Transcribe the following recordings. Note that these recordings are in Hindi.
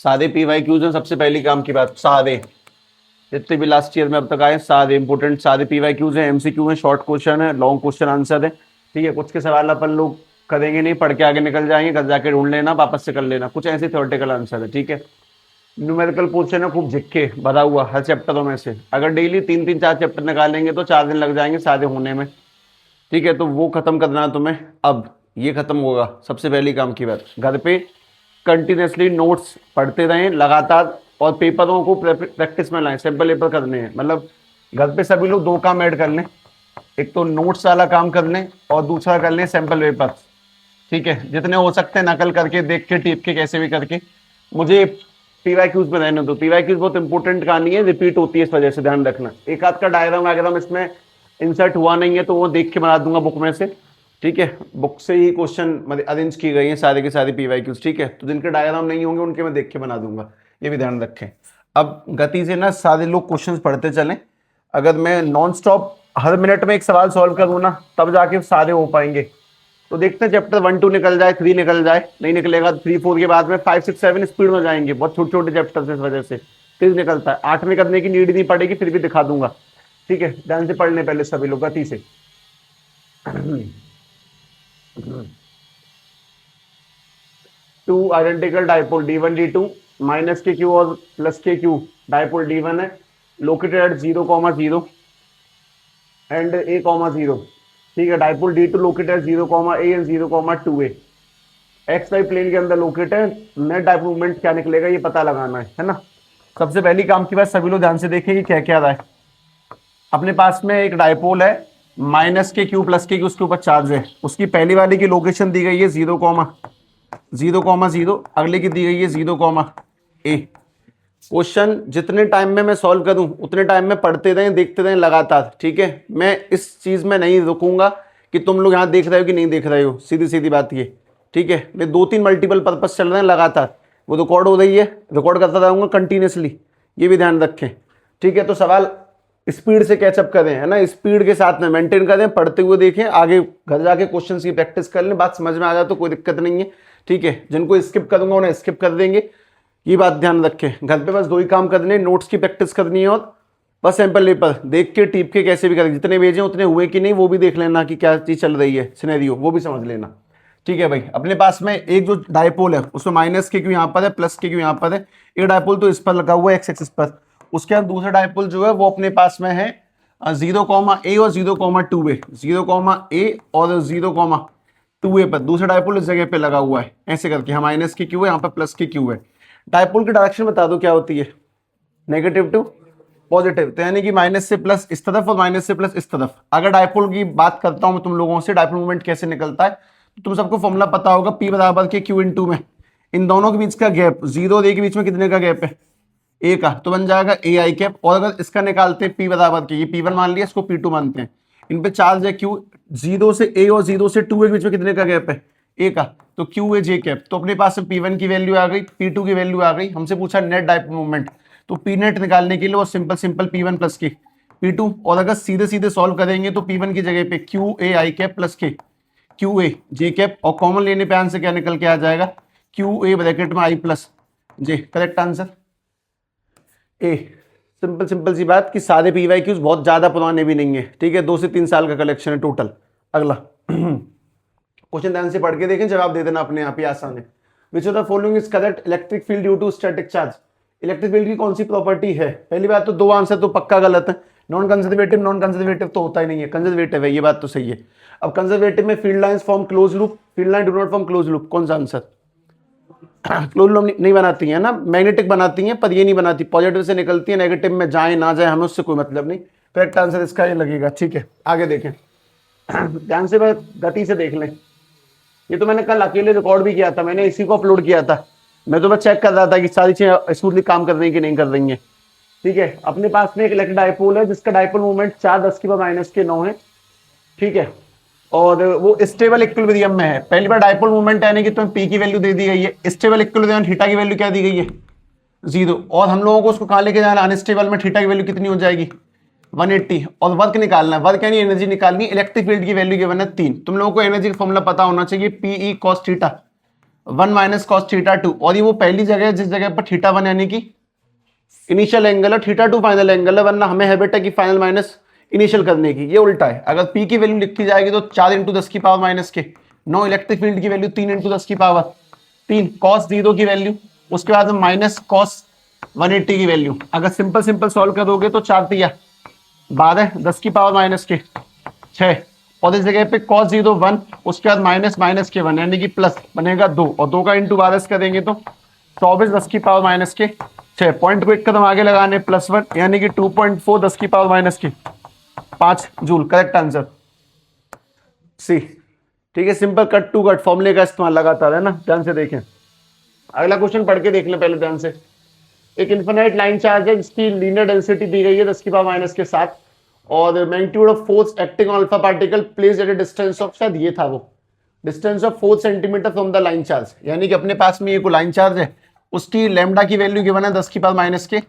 सादे PYQs हैं। सबसे पहली काम की बात, सादे जितने भी लास्ट ईयर में अब तक आए सारे इंपोर्टेंट सारे PYQs हैं, MCQ हैं, शॉर्ट क्वेश्चन है, लॉन्ग क्वेश्चन आंसर है। ठीक है, कुछ के सवाल अपन लोग करेंगे नहीं, पढ़ के आगे निकल जाएंगे, घर जाके ढूंढ लेना, वापस से कर लेना, कुछ ऐसे थ्योरेटिकल आंसर है। ठीक है, न्यूमेरिकल क्वेश्चन है खूब झिक्के भरा हुआ हर चैप्टरों में से। अगर डेली 3-3 4 चैप्टर निकालेंगे तो 4 दिन लग जाएंगे सारे होने में। ठीक है, तो वो खत्म करना है तुम्हें। अब ये खत्म होगा, सबसे पहली काम की बात, घर पे कंटिन्यूसली नोट्स पढ़ते रहें लगातार, और पेपरों को प्रैक्टिस में लाएं, सैम्पल पेपर करने हैं। मतलब घर पे सभी लोग 2 काम ऐड कर लें, एक तो नोट्स वाला काम कर लें और दूसरा कर लें सैम्पल पेपर। ठीक है, जितने हो सकते हैं नकल करके, देख के, टिप के, कैसे भी करके मुझे PYQs में रहने दो। PYQs बहुत इंपॉर्टेंट कहानी है, रिपीट होती है, इस वजह से ध्यान रखना। एक आध का डायग्राम वायग्राम इसमें इंसर्ट हुआ नहीं है तो वो देख के बना दूंगा बुक में से। ठीक है, बुक से ही क्वेश्चन अरेंज की गई है सारे के सारे PYQs। ठीक है, तो जिनके डायग्राम नहीं होंगे उनके मैं देख के बना दूंगा, ये भी ध्यान रखें। अब गति से ना सारे लोग क्वेश्चंस पढ़ते चलें। अगर मैं नॉन स्टॉप हर मिनट में एक सवाल सॉल्व करूँ ना, तब जाके सारे हो पाएंगे। तो देखते हैं चैप्टर 1-2 निकल जाए, 3 निकल जाए, नहीं निकलेगा 3-4 के बाद में 5-6-7 स्पीड में जाएंगे। बहुत छोटे छोटे चैप्टर इस वजह से तेज निकलता है। 8 में करने की नीड नहीं पड़ेगी, फिर भी दिखा दूंगा। ठीक है, ध्यान से पढ़ने पहले सभी लोग गति से। Two identical dipole D1 D2 minus के क्यू और प्लस के क्यू डाइपोल D1 है, लोकेटेड एट 0,0 एंड A,0। ठीक है, dipole D2 located 0,A and 0,2A। X y plane के अंदर लोकेट है। नेट डाइपोल मूवमेंट क्या निकलेगा ये पता लगाना है ना। सबसे पहली काम की बात, सभी लोग ध्यान से देखें कि क्या क्या रहा है। अपने पास में एक डाइपोल है, माइनस के क्यू प्लस के क्यू उसके ऊपर चार्ज है। उसकी पहली वाली की लोकेशन दी गई है 0,0,0, अगले की दी गई है 0,A। क्वेश्चन जितने टाइम में मैं सॉल्व करूं उतने टाइम में पढ़ते रहें, देखते रहें लगातार। ठीक है, मैं इस चीज में नहीं रुकूंगा कि तुम लोग यहां देख रहे हो कि नहीं देख रहे हो, सीधी सीधी बात ये। ठीक है, मैं 2-3 मल्टीपल पर्पस चल रहे हैं लगातार, वो रिकॉर्ड हो रही है, रिकॉर्ड करता रहूंगा कंटिन्यूसली, ये भी ध्यान रखें। ठीक है, तो सवाल स्पीड से कैचअप करें, है ना, स्पीड के साथ में मेंटेन करें, पढ़ते हुए देखें, आगे घर जाके क्वेश्चन की प्रैक्टिस कर लें। बात समझ में आ जाए तो कोई दिक्कत नहीं है। ठीक है, जिनको स्किप करूंगा उन्हें स्किप कर देंगे, ये बात ध्यान रखें। घर पे बस 2 ही काम करने, नोट्स की प्रैक्टिस करनी है और बस सैंपल पेपर देख के टीप के कैसे भी करें, जितने भेजे उतने हुए कि नहीं वो भी देख लेना कि क्या चीज चल रही है, सिनेरियो वो भी समझ लेना। ठीक है भाई, अपने पास में एक जो डायपोल है उसमें माइनस के क्यू यहाँ पर है, प्लस के क्यू यहाँ पर है। एक डायपोल तो इस पर लगा हुआ है एक्स एक्सिस पर, उसके बाद दूसरा डायपोल जो है वो अपने पास में है 0,A और 0,2A, 0,A और 0,2A पर दूसरा डायपोल इस जगह पे लगा हुआ है। ऐसे करके यहाँ माइनस की क्यू है, यहाँ पर प्लस की क्यू है। डायपोल की डायरेक्शन बता दो क्या होती है, नेगेटिव टू पॉजिटिव, तो यानी कि माइनस से प्लस इस तरफ और माइनस से प्लस इस तरफ। अगर डायपोल की बात करता हूं मैं तुम लोगों से, डायपोल मूवमेंट कैसे निकलता है, तो तुम सबको फॉर्मूला पता होगा, P बराबर के Q इन टू में इन दोनों के बीच का गैप, 0 और A के बीच में कितने का गैप है, A का, तो बन जाएगा AI कैप। और अगर इसका निकालते हैं P बराबर के, ये P1 मान लिया, इसको P2 मानते हैं, इन पे चार्ज है Q, 0 से A और 0 से 2A के बीच में कितने का गैप है, A का, तो Q है J कैप। तो अपने पास P1 की वैल्यू आ गई, P2 की वैल्यू आ गई। हमसे पूछा नेट डायपोल मूवमेंट, तो P नेट निकालने के लिए वो सिंपल P1 प्लस के P2, और अगर सीधे सीधे सॉल्व करेंगे तो P1 की जगह पे QA I कैप प्लस के QA J कैप, और कॉमन लेने पे आंसर क्या निकल के आ जाएगा, QA ब्रैकेट में I plus J। Correct answer A. Simple सी बात कि सारे PYQs बहुत ज्यादा पुराने भी नहीं है। ठीक है, 2 से 3 साल का कलेक्शन है टोटल। अगला क्वेश्चन ध्यान से पढ़ के देखें, जवाब दे देना अपने आप ही, आसान है। Which of the following is correct, electric field due to static charge. Electric field की कौन सी प्रॉपर्टी है, पहली बात तो 2 आंसर तो पक्का गलत है। नॉन कंजर्वेटिव तो होता ही नहीं है, कंजर्वेटिव है, ये बात तो सही है। अब कंजर्वेटिव में field lines form close loop, field line do not form close loop, कौन सा आंसर, क्लोज लूप नहीं बनाती है ना, मैग्नेटिक बनाती हैं, पर ये नहीं बनाती, पॉजिटिव से निकलती है, नेगेटिव में जाए ना जाए हमें उससे कोई मतलब नहीं। करेक्ट आंसर इसका ये लगेगा। ठीक है, आगे देखें, ध्यान से गति से देख लें। ये तो मैंने कल अकेले रिकॉर्ड भी किया था, मैंने इसी को अपलोड किया था। मैं तो बस चेक कर रहा था कि सारी चीजें स्मूथली काम कर रही है कि नहीं कर रही है। ठीक है, अपने पास में एक इलेक्ट्रिक डायपोल है जिसका डायपोल मूवमेंट 4×10⁻⁹ है। ठीक है, और वो स्टेबल इक्विलिब्रियम में है। पहली बार डायपोल मूवमेंट यानी कि तुम्हें P की वैल्यू दे दी गई है, स्टेबल इक्विलिब्रियम थीटा की वैल्यू क्या दी गई है, 0। और हम लोगों को उसको कहां लेके जाना, अनस्टेबल में थीटा की वैल्यू कितनी हो जाएगी, 180। और वर्क निकालना है, वर्क यानी एनर्जी निकालनी। इलेक्ट्रिक फील्ड की वैल्यू गिवन है 3। तुम लोगों को एनर्जी का फॉर्मूला पता होना चाहिए, PE cos theta 1 minus cos theta 2, और ये वो पहली जगह है जिस जगह पर थीटा 1 यानी कि इनिशियल एंगल है, थीटा 2 फाइनल एंगल है, वरना हमें हैबिट है कि फाइनल माइनस इनिशियल करने की, ये उल्टा है। अगर P की वैल्यू लिखी जाएगी तो 4 इंटू 10 की पावर माइनस के 9, इलेक्ट्रिक फील्ड की वैल्यू 3 इंटू 10 की पावर 3, कॉस 0 की वैल्यू, उसके बाद माइनस कॉस 180 की वैल्यू। अगर सिंपल सिंपल सॉल्व करोगे तो 4 तिया 12, 10 की पावर माइनस के 6, और इस जगह पे cos 0 1, उसके बाद माइनस माइनस के 1 यानी कि प्लस बनेगा 2, और 2 का इंटू 12 करेंगे तो 24, 10 की पावर माइनस के 6, पॉइंट को एक कदम आगे लगाने +1 यानी कि 2.4 10 की पावर माइनस के 5 जूल। Correct answer C. ठीक है, सिंपल कट टू कट फॉर्मूले का इस्तेमाल लगातार है ना, ध्यान से देखें। अगला क्वेश्चन पढ़ के देख लें पहले ध्यान से। एक इन्फिनाइट लाइन चार्ज है जिसकी लीनियर डेंसिटी दी गई है 10 की पावर माइनस के 7, और magnitude of force acting on alpha particle placed at a distance of, शायद ये था वो, distance of 4 centimetre from the line charge, यानी कि अपने पास में ये कोई लाइन चार्ज है, उसकी लैम्डा की वैल्यू गिवन है 10 की पावर माइनस के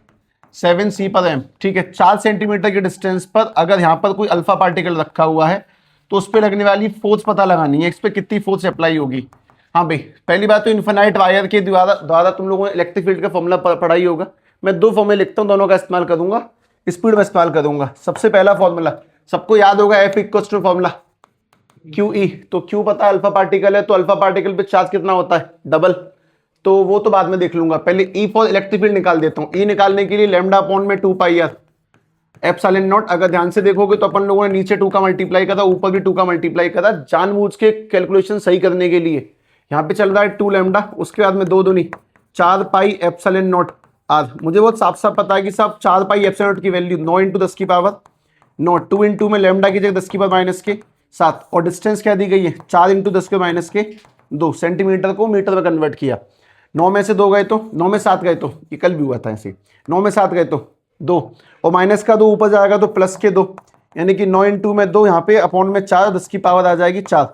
7 सी पर एम। ठीक है, 4 सेंटीमीटर के डिस्टेंस पर अगर यहाँ पर कोई अल्फा पार्टिकल रखा हुआ है तो उस पर लगने वाली फोर्स पता लगानी है, इस पर कितनी फोर्स अप्लाई होगी। हाँ भाई, पहली बात तो इन्फिनाइट वायर के द्वारा तुम लोगों ने इलेक्ट्रिक फील्ड का फॉर्मूला पढ़ा ही होगा। मैं 2 फॉर्मूले लिखता हूँ, दोनों का इस्तेमाल करूंगा, स्पीड में इस्तेमाल करूंगा। सबसे पहला फॉर्मूला सबको याद होगा, F equals to formula QE, तो Q पता है अल्फा पार्टिकल है, तो अल्फा पार्टिकल पे चार्ज कितना होता है, डबल, तो वो तो बाद में देख लूंगा, पहले E फॉर इलेक्ट्रिक फील्ड निकाल देता हूँ। E निकालने के लिए लैम्डा अपॉन में 2πr एप्सिलॉन नॉट। अगर ध्यान से देखोगे तो अपन लोगों ने नीचे 2 का मल्टीप्लाई करा, ऊपर भी 2 का मल्टीप्लाई करा, जानबूझ के कैलकुलेशन सही करने के लिए। यहाँ पे चल रहा है 2 लैम्डा, उसके बाद में 2 दूनी 4 पाई एप्सिलॉन नॉट आर। मुझे बहुत साफ साफ पता है कि साहब 4 पाई एप्सिलॉन नॉट की वैल्यू 9 इंटू 10 की पावर नॉट, 2 इंटू में लैम्डा की जगह 10 की पावर माइनस के 7, और डिस्टेंस क्या दी गई है 4 इंटू 10 के माइनस के 2 सेंटीमीटर को मीटर में कन्वर्ट किया। 9 में से 2 गए तो 9 में 7 गए तो ये कल भी हुआ था ऐसे, 9 में 7 गए तो 2, और माइनस का 2 ऊपर जाएगा तो प्लस के 2, यानी कि 9 इंटू में 2 यहाँ पे अपॉन में 4, 10 की पावर आ जाएगी 4,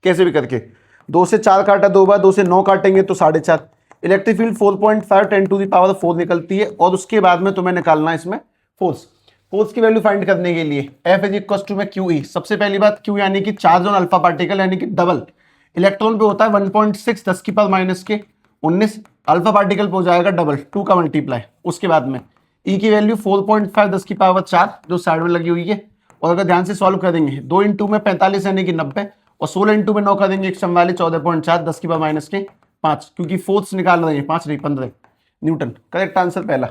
कैसे भी करके 2 से 4 काटा 2 बार, 2 से 9 काटेंगे तो 4.5। Electric field 4.5 10 to the power 4 निकलती है, और उसके बाद में तुम्हें निकालना है इसमें फोर्स की वैल्यू फाइंड करने के लिए F इज इक्वल टू में QE। सबसे पहली बात Q यानी कि चार्ज ऑन अल्फा पार्टिकल, यानी कि डबल, इलेक्ट्रॉन पे होता है 1.6 10 की पावर माइनस के 19, अल्फा पार्टिकल पे हो जाएगा डबल 2 का मल्टीप्लाई, उसके बाद में E की वैल्यू 4.5 10 की पावर 4 जो साइड में लगी हुई है, और अगर ध्यान से सॉल्व करेंगे 2 इंटू में 45 यानी कि 90, और 16 इंटू में 9 करेंगे 144 14.4 10 की पावर माइनस के 5, क्योंकि फोर्स निकाल रहे हैं 5 नहीं 15 न्यूटन। करेक्ट आंसर पहला।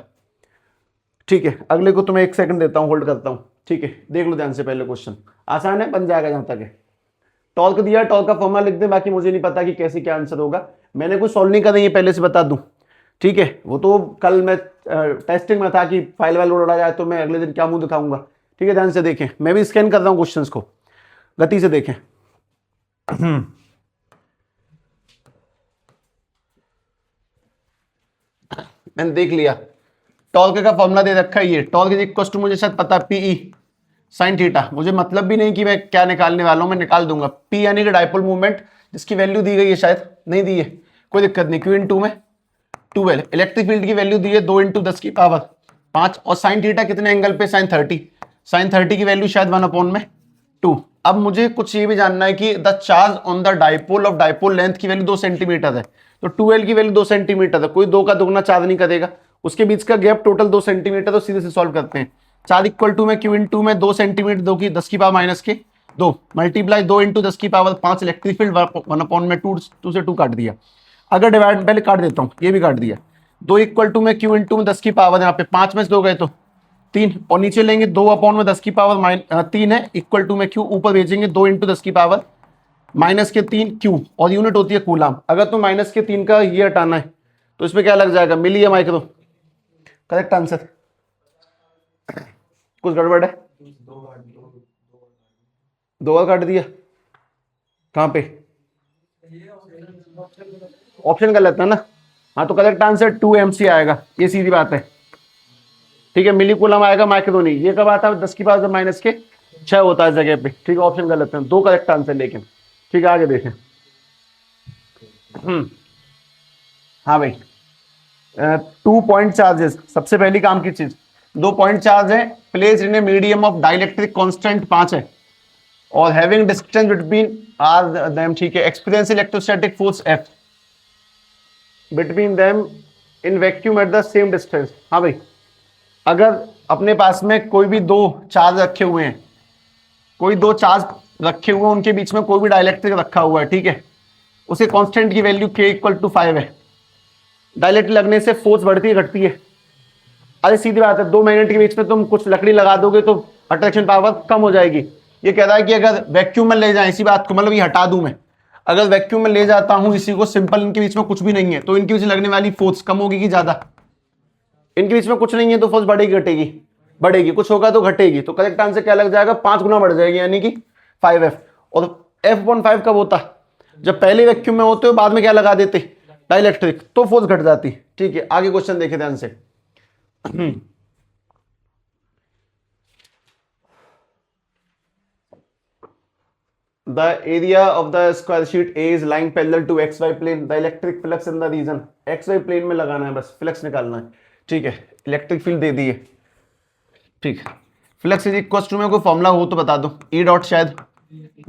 ठीक है, अगले को तुम्हें 1 सेकंड देता हूं, होल्ड करता हूं। ठीक है, देख लो ध्यान से, पहले क्वेश्चन आसान है, बन जाएगा जहां तक है। टॉर्क दिया, टॉर्क का फॉर्मूला लिख दे, बाकी मुझे नहीं पता कि कैसे क्या आंसर होगा, मैंने कुछ सॉल्व नहीं करना, ये पहले से बता दूं। ठीक है, वो तो कल मैं टेस्टिंग में था कि फाइल वाइल उड़ा जाए तो मैं अगले दिन क्या मुंह दिखाऊंगा। ठीक है, ध्यान से देखें, मैं भी स्कैन कर रहा हूं क्वेश्चंस को, गति से देखें। मैंने देख लिया, टॉर्क का फॉर्मूला दे रखा है ये, टॉर्क इज इक्वल टू, मुझे शायद पता PE साइन थीटा, मुझे मतलब भी नहीं कि मैं क्या निकालने वाला हूं, मैं निकाल दूंगा। P यानी कि डाइपोल मूवमेंट, जिसकी वैल्यू दी गई है, शायद नहीं दी है, कोई दिक्कत नहीं, Q इंटू में 12, इलेक्ट्रिक फील्ड की वैल्यू दी है 2 इंटू 10 की पावर 5, और साइन थीटा कितने एंगल पे, साइन 30, साइन 30 की वैल्यू शायद 1 अपॉन में 2। अब मुझे कुछ ये भी जानना है कि the charge on the dipole of dipole length की वैल्यू 2 सेंटीमीटर है, तो 2L की वैल्यू 2 सेंटीमीटर है, कोई 2 का दुगना चार्ज नहीं करेगा, उसके बीच का गैप टोटल 2 सेंटीमीटर, तो सीधे से सॉल्व करते हैं। 4 इक्वल टू में Q इंटू में 2 सेंटीमीटर 2 की 10 की पावर माइनस के 2 मल्टीप्लाई 2 इंटू 10 की पावर 5, इलेक्ट्रिक फील्ड 1 अपॉन में 2 से 2 काट दिया। अगर डिवाइड पहले काट देता हूँ, ये भी काट दिया, 2 इक्वल टू में Q इंटू में 10 की पावर, यहाँ पे 5 में से 2 गए तो 3, और नीचे लेंगे 2 अपॉन में 10 की पावर 3 है, इक्वल टू में Q, ऊपर भेजेंगे 2 इंटू 10 की पावर माइनस के 3 Q, और यूनिट होती है कूलाम। अगर तो माइनस के 3 का ये हटाना है तो इसमें क्या लग जाएगा, मिली या माइक्रो। Correct answer. कुछ गड़बड़ है, 2 बार काट दिया, कहां पे, ऑप्शन गलत है ना। हाँ, तो करेक्ट आंसर 2 MC आएगा, ये सीधी बात है। ठीक है, मिली कूलम आएगा, माइक्रो नहीं। ये कब आता है, 10 की पावर माइनस के 6 होता है जगह पे। ठीक है, ऑप्शन गलत है, 2 करेक्ट आंसर लेकिन। ठीक है, आगे देखें। हाँ भाई, 2 पॉइंट चार्जेस, सबसे पहली काम की चीज, 2 पॉइंट चार्ज है, placed in a medium of dielectric constant 5 है, और having distance between r them. ठीक है, experience electrostatic force F। Between them in vacuum at the same distance. हाँ भाई, अगर अपने पास में कोई भी दो चार्ज रखे हुए हैं, कोई दो चार्ज रखे हुए हैं, उनके बीच में कोई भी डाइलेक्ट्रिक रखा हुआ है, ठीक है, उसे कांस्टेंट की वैल्यू k इक्वल टू 5 है, डाइलेक्ट्रिक लगने से फोर्स बढ़ती है घटती है? अरे सीधी बात है, 2 मैग्नेट के बीच में तुम कुछ लकड़ी लगा दोगे तो अट्रैक्शन पावर कम हो जाएगी। ये कह रहा है कि अगर वैक्यूम में ले जाए, इसी बात को मतलब ये हटा दूं मैं, अगर वैक्यूम में ले जाता हूं इसी को, सिंपल, इनके बीच में कुछ भी नहीं है, तो इनके बीच लगने वाली फोर्स कम होगी कि ज्यादा? इनके बीच में कुछ नहीं है तो फोर्स बढ़ेगी घटेगी? बढ़ेगी। कुछ होगा तो घटेगी। तो करेक्ट आंसर क्या लग जाएगा? 5 गुना बढ़ जाएगी, यानी कि 5F। और F/5 कब होता? जब पहले वैक्यूम में होते हो, बाद में क्या लगा देते? डाइलेक्ट्रिक, तो फोर्स घट जाती। ठीक है, आगे क्वेश्चन देखे ध्यान से। The area of the square sheet A is lying parallel to XY plane. The electric flux in the region XY plane में लगाना है, बस फ्लक्स निकालना है। ठीक है, इलेक्ट्रिक फील्ड दे दी है। ठीक है, फ्लक्स इज इक्वल टू, में कोई फॉर्मूला हो तो बता दो। ई डॉट शायद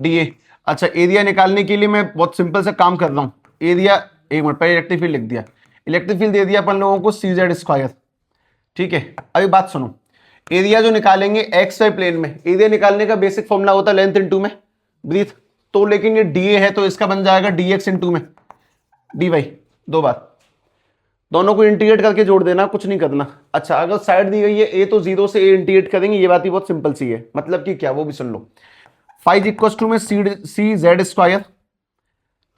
dA। अच्छा, एरिया निकालने के लिए मैं बहुत सिंपल सा काम कर रहा हूँ। एरिया, एक मिनट पहले इलेक्ट्रिक फील्ड लिख दिया। इलेक्ट्रिक फील्ड दे दिया अपन लोगों को CZ²। ठीक है, अभी बात सुनो। एरिया जो निकालेंगे XY प्लेन में, एरिया निकालने का बेसिक फॉर्मूला होता है लेंथ इनटू में ब्रीथ। तो लेकिन ये dA है तो इसका बन जाएगा dx इनटू में dy। दो बार, दोनों को इंटीग्रेट करके जोड़ देना, कुछ नहीं करना। अच्छा, अगर साइड दी गई है a तो 0 से a इंटीग्रेट करेंगे, ये बात ही बहुत सिंपल सी है। मतलब कि क्या, वो भी सुन लो। 5 इक्वल टू में CZ²।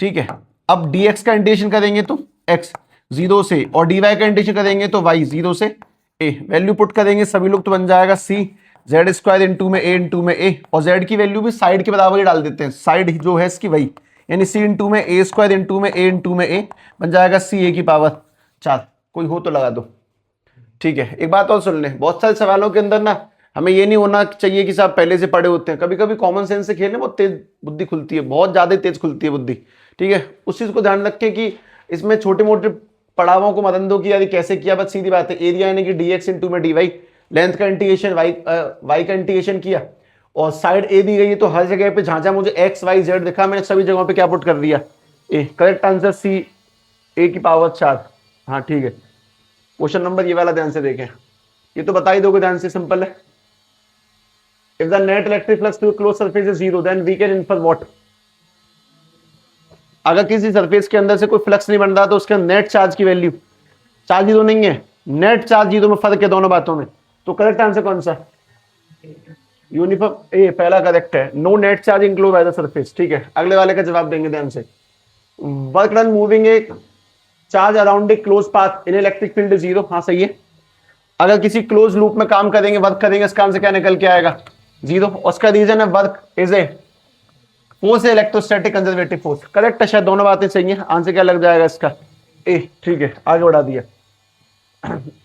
ठीक है, अब dx का इंटीग्रेशन करेंगे तो x 0 से, और dy का इंटीग्रेशन करेंगे तो y 0 से a। वैल्यू पुट करेंगे सभी लोग तो बन जाएगा CZ² इंटू में a इंटू में a, और z की वैल्यू भी साइड के बराबर ही डाल देते हैं, साइड जो है इसकी वही, यानी c इंटू में a² इंटू में a इंटू में a बन जाएगा CA की पावर 4। कोई हो तो लगा दो। ठीक है, एक बात और सुन ले, बहुत सारे सवालों के अंदर ना हमें ये नहीं होना चाहिए कि साहब पहले से पढ़े होते हैं। कभी कभी कॉमन सेंस से खेलने बहुत तेज बुद्धि खुलती है, बहुत ज्यादा तेज खुलती है बुद्धि। ठीक है, उस चीज को ध्यान रखें कि इसमें छोटे मोटे पड़ावों को मत दो कि यार कैसे किया। बस सीधी बात है, एरिया यानी कि dx इंटू में dy, लेंथ का इंटीग्रेशन y का इंटीग्रेशन किया, और साइड a दी गई है तो हर जगह पे जहां जहां मुझे x y z दिखा, मैंने सभी जगहों पे क्या पुट कर दिया? a। Correct answer C, a की पावर 4। हाँ ठीक है, क्वेश्चन नंबर ये वाला ध्यान से देखें, ये तो बता ही दोगे ध्यान से, सिंपल है। If the net electric flux to close surface is 0 then we can infer what? अगर किसी सरफेस के अंदर से कोई फ्लक्स नहीं बन रहा तो उसके नेट चार्ज की वैल्यू, चार्ज ही तो नहीं है, नेट चार्ज ही तो में फर्क है दोनों बातों में। तो करेक्ट आंसर कौन सा? यूनिफॉर्म ए, पहला करेक्ट है। No net charge include by the surface. ठीक है, अगले वाले का जवाब देंगे ध्यान से। Work done moving a charge around a close path in electric field 0। हाँ सही है। अगर किसी क्लोज लूप में काम करेंगे, वर्क करेंगे, इसका आंसर क्या निकल के आएगा? 0। उसका रीजन है work is a force electrostatic conservative force. Correct है, शायद दोनों बातें सही हैं। आंसर क्या लग जाएगा इसका? ए। ठीक है, आगे बढ़ा दिया।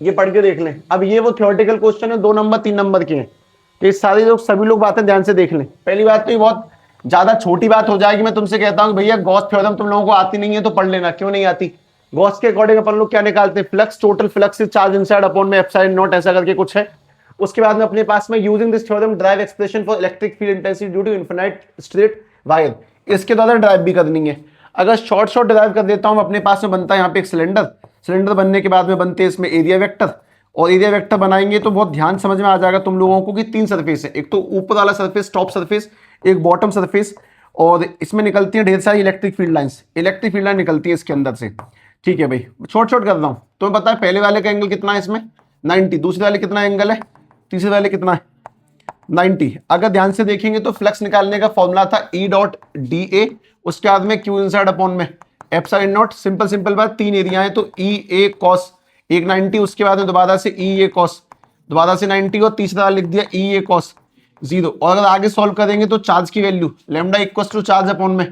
ये पढ़ के देख लें। अब ये वो थ्योरेटिकल क्वेश्चन है, 2 नंबर 3 नंबर के हैं, तो ये सारे लोग सभी लोग बातें ध्यान से देख लें। पहली बात तो ये बहुत ज्यादा छोटी बात हो जाएगी, मैं तुमसे कहता हूं भैया गॉस थ्योरम तुम लोगों को आती नहीं है तो पढ़ लेना। क्यों नहीं आती? गॉस के अकॉर्डिंग अपन लोग क्या निकालते हैं? Flux, total flux is charge inside upon में एप्सिलॉन नॉट, ऐसा करके कुछ है। उसके बाद में अपने पास में using this theorem derive expression for electric field intensity due to infinite straight wire, इसके द्वारा ड्राइव भी करनी है। अगर शॉर्ट शॉर्ट ड्राइव कर देता हूं, अपने पास में बनता है यहाँ पे एक सिलेंडर, सिलेंडर बनने के बाद में बनते हैं इसमें एरिया वेक्टर, और एरिया वेक्टर बनाएंगे तो बहुत ध्यान समझ में आ जाएगा तुम लोगों को कि 3 सरफेस है, एक तो ऊपर वाला सरफेस टॉप सरफेस, एक बॉटम सरफेस, और इसमें निकलती है ढेर सारी electric field lines, electric field line निकलती है इसके अंदर से। ठीक है भाई, शॉर्ट शॉर्ट कर रहा हूँ। तुम्हें पता है पहले वाले का एंगल कितना है इसमें? 90। दूसरे वाले कितना एंगल है? तीसरे वाले कितना है? 90। अगर ध्यान से देखेंगे तो फ्लक्स निकालने का फॉर्मूला था E डॉट dA, उसके बाद में Q इनसाइड अपॉन में एप्सिलॉन नॉट। सिंपल सिंपल बात, 3 एरिया है तो E A cos, एक 90, उसके बाद में दोबारा से E A cos, दोबारा से 90, और तीसरा लिख दिया E A cos 0। और अगर आगे सॉल्व करेंगे तो चार्ज की value lambda equal to charge upon में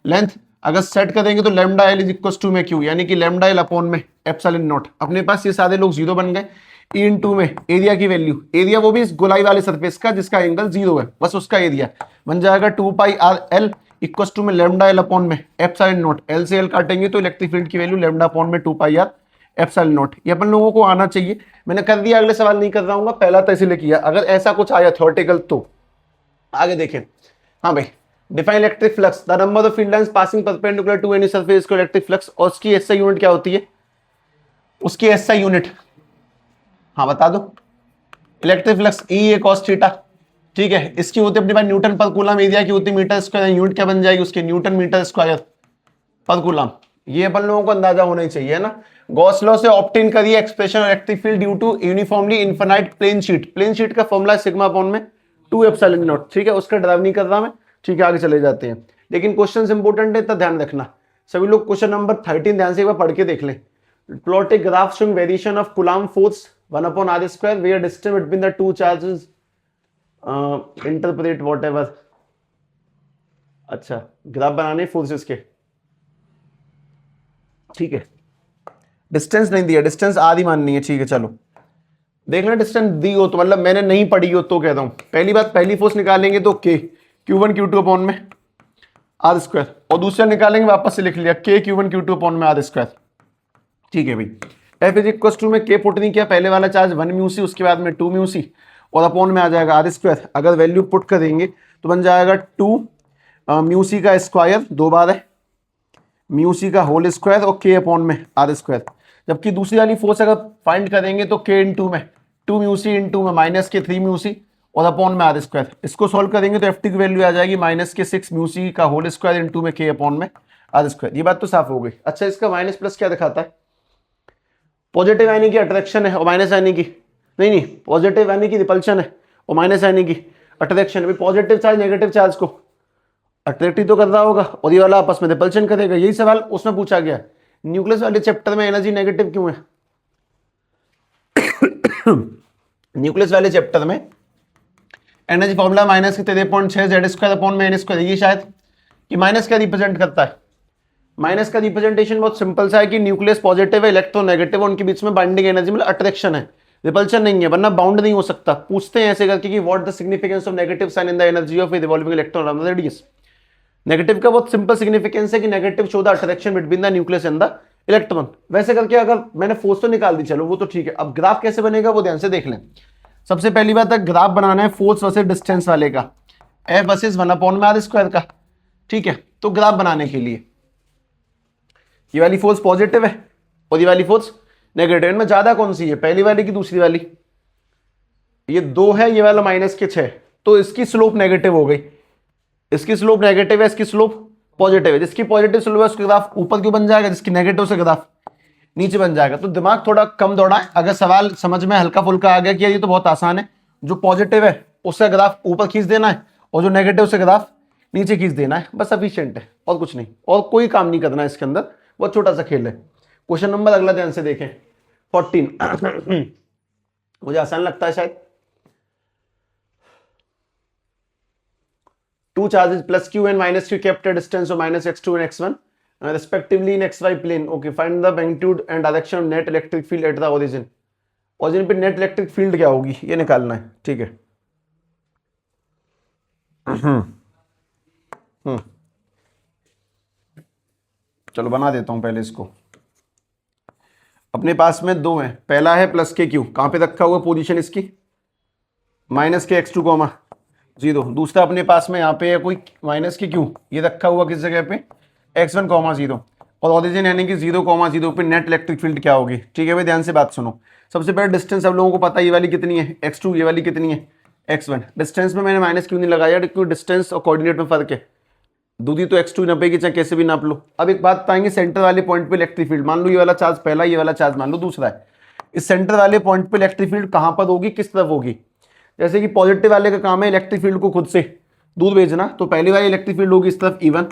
लेंथ, अगर सेट करेंगे तो lambda L is equal to में Q, यानी कि लैम्डा एल अपॉन में एप्सिलॉन नॉट। अपने पास ये सारे लोग 0 बन गए। E इंटू में एरिया की वैल्यू, एरिया वो भी इस गोलाई वाले सरफेस का जिसका एंगल 0 है, बस उसका एरिया बन जाएगा 2πr/l इक्वल टू में लैम्डा एल अपॉन में एप्सिलॉन नॉट। एल से एल काटेंगे तो इलेक्ट्रिक फील्ड की वैल्यू लैम्डा अपॉन में 2πr एप्सिलॉन नॉट। ये अपन लोगों को आना चाहिए। मैंने कर दिया, अगले सवाल नहीं कर रहा हूँ, पहला तो इसलिए किया। अगर ऐसा कुछ आया थ्योरेटिकल तो आगे देखें। हाँ भाई, define electric flux, the number of field lines passing perpendicular to any surface को इलेक्ट्रिक फ्लक्स, और उसकी एसआई यूनिट क्या होती है, उसकी एसआई यूनिट, हाँ बता दो, इलेक्ट्रिक फ्लक्स ई ए कॉस थीटा, ठीक है। इसकी होती है अपने पास न्यूटन पर कूलम, एरिया की होती है मीटर स्क्वायर, यूनिट क्या बन जाएगी उसके, न्यूटन मीटर स्क्वायर पर कूलम। ये अपन लोगों को अंदाजा होना ही चाहिए ना। गॉस लॉ से ऑब्टेन करिए expression of electric field due to uniformly infinite plane sheet, plane sheet का फॉर्मूला सिग्मा अपॉन में 2 एप्सिलॉन नॉट, ठीक है, उसका ड्राइव नहीं कर रहा मैं, ठीक है, आगे चले जाते हैं। लेकिन क्वेश्चन इंपॉर्टेंट है तो ध्यान रखना सभी लोग। क्वेश्चन नंबर 13 ध्यान से एक बार पढ़ के देख लें। Plot a graph showing variation of coulomb force 1 upon r square where distance between the two charges, interpret whatever. अच्छा, ग्राफ बनाने फोर्सेस के, ठीक है, डिस्टेंस नहीं दिया, डिस्टेंस आधी माननी है, ठीक है, चलो देखना डिस्टेंस दी हो तो, मतलब मैंने नहीं पढ़ी हो तो कहता हूं। पहली बात, पहली फोर्स निकालेंगे तो के Q1 Q2 अपॉन में आर स्क्वायर, और दूसरा निकालेंगे वापस से लिख लिया के Q1 Q2 अपॉन में आर स्क्वायर, ठीक है भाई। एफ इज इक्वल टू में के पुट नहीं किया, पहले वाला चार्ज 1 म्यू सी, उसके बाद में 2 म्यू सी, और अपॉन में आ जाएगा आर स्क्वायर। अगर वैल्यू पुट करेंगे तो बन जाएगा 2 म्यू सी का स्क्वायर, 2 बार है म्यू सी का होल स्क्वायर, और के अपॉन में आर स्क्वायर। जबकि दूसरी वाली फोर्स अगर फाइंड करेंगे तो के इंटू में 2 म्यू सी इंटू में माइनस के 3 म्यू सी और अपॉन में आर स्क्वायर। इसको सॉल्व करेंगे तो एफ टी की वैल्यू आ जाएगी माइनस के 6 म्यू सी का होल स्क्वायर इंटू में के अपॉन में आर स्क्वायर। ये बात तो साफ हो गई। अच्छा, इसका माइनस प्लस क्या दिखाता है, पॉजिटिव यानी कि अट्रैक्शन है, और माइनस यानी कि नहीं, पॉजिटिव यानी कि रिपल्शन है, और माइनस यानी कि अट्रैक्शन है। पॉजिटिव चार्ज नेगेटिव चार्ज को अट्रैक्टिव तो कर रहा होगा, और ये वाला आपस में रिपल्शन करेगा। यही सवाल उसमें पूछा गया, न्यूक्लियस वाले चैप्टर में एनर्जी नेगेटिव क्यों है। न्यूक्लियस वाले चैप्टर में एनर्जी फॉर्मूला माइनस के 13.6 जेड स्क्वायर अपॉन में एन स्क्वायर। ये शायद कि माइनस क्या रिप्रेजेंट करता है, माइनस का रिप्रेजेंटेशन बहुत सिंपल सा है कि न्यूक्लियस पॉजिटिव है, इलेक्ट्रॉन नेगेटिव है, उनके बीच में बाइंडिंग एनर्जी मतलब अट्रैक्शन है, रिपल्शन नहीं है, वरना बाउंड नहीं हो सकता। पूछते हैं ऐसे करके कि what the significance of negative sign in the energy of a revolving electron around the radius. Negative का बहुत सिंपल सिग्निफिकेंस है कि negative show the attraction between the nucleus and the electron. वैसे करके अगर मैंने फोर्स तो निकाल दी, चलो वो तो ठीक है। अब ग्राफ कैसे बनेगा वो ध्यान से देख लें। सबसे पहली बात है, ग्राफ बनाना है फोर्स वर्सेस डिस्टेंस वाले का, एफ वर्सेस 1 अपॉन में आर स्क्वायर का, ठीक है। तो ग्राफ बनाने के लिए ये वाली फोर्स पॉजिटिव है और ये वाली फोर्स नेगेटिव, इनमें ज्यादा कौन सी है, पहली वाली की दूसरी वाली, ये 2 है, ये वाला माइनस के 6, तो इसकी स्लोप नेगेटिव हो गई, इसकी स्लोप नेगेटिव है, इसकी स्लोप पॉजिटिव है। जिसकी पॉजिटिव स्लोप है उसका ग्राफ ऊपर क्यों बन जाएगा, जिसकी नेगेटिव से ग्राफ नीचे बन जाएगा। तो दिमाग थोड़ा कम दौड़ा है। अगर सवाल समझ में हल्का फुल्का आ गया कि ये तो बहुत आसान है, जो पॉजिटिव है उसका ग्राफ ऊपर खींच देना है और जो नेगेटिव से ग्राफ नीचे खींच देना है, बस सफिशिएंट है, और कुछ नहीं, और कोई काम नहीं करना है इसके अंदर, बहुत छोटा सा खेल है। क्वेश्चन नंबर अगला ध्यान से देखें 14। मुझे आसान लगता है शायद। Two charges plus q and minus q kept at distance of minus x2 and x1 respectively in xy plane. Okay, find the magnitude and direction of net electric field at the origin. origin पे net electric field क्या होगी ये निकालना है, ठीक है। चलो बना देता हूं पहले इसको। अपने पास में 2 है, पहला है प्लस के क्यू, कहां पे रखा हुआ पोजीशन इसकी, माइनस के x2 कॉमा 0। दूसरा अपने पास में यहाँ पे है कोई माइनस के क्यू, ये रखा हुआ किस जगह पे, x1 कॉमा 0, और ऑरिजिन यानी कि 0 कॉमा 0 पे नेट इलेक्ट्रिक फील्ड क्या होगी, ठीक है भाई। ध्यान से बात सुनो। सबसे पहले डिस्टेंस सब लोगों को पता है, ये वाली कितनी है x2, ये वाली कितनी है x1। डिस्टेंस में मैंने माइनस क्यों नहीं लगाया, क्योंकि डिस्टेंस और कोऑर्डिनेट में फर्क है, दूधी तो x2 नापेगी चाहे कैसे भी नाप लो। अब एक बात बताएंगे, सेंटर वाले पॉइंट पे इलेक्ट्रिक फील्ड, मान लो ये वाला चार्ज पहला, ये वाला चार्ज मान लो दूसरा है, इस सेंटर वाले पॉइंट पे इलेक्ट्रिक फील्ड कहां पर होगी, किस तरफ होगी। जैसे कि पॉजिटिव वाले का काम है इलेक्ट्रिक फील्ड को खुद से दूर भेजना, तो पहली वाली इलेक्ट्रिक फील्ड होगी इस तरफ E1,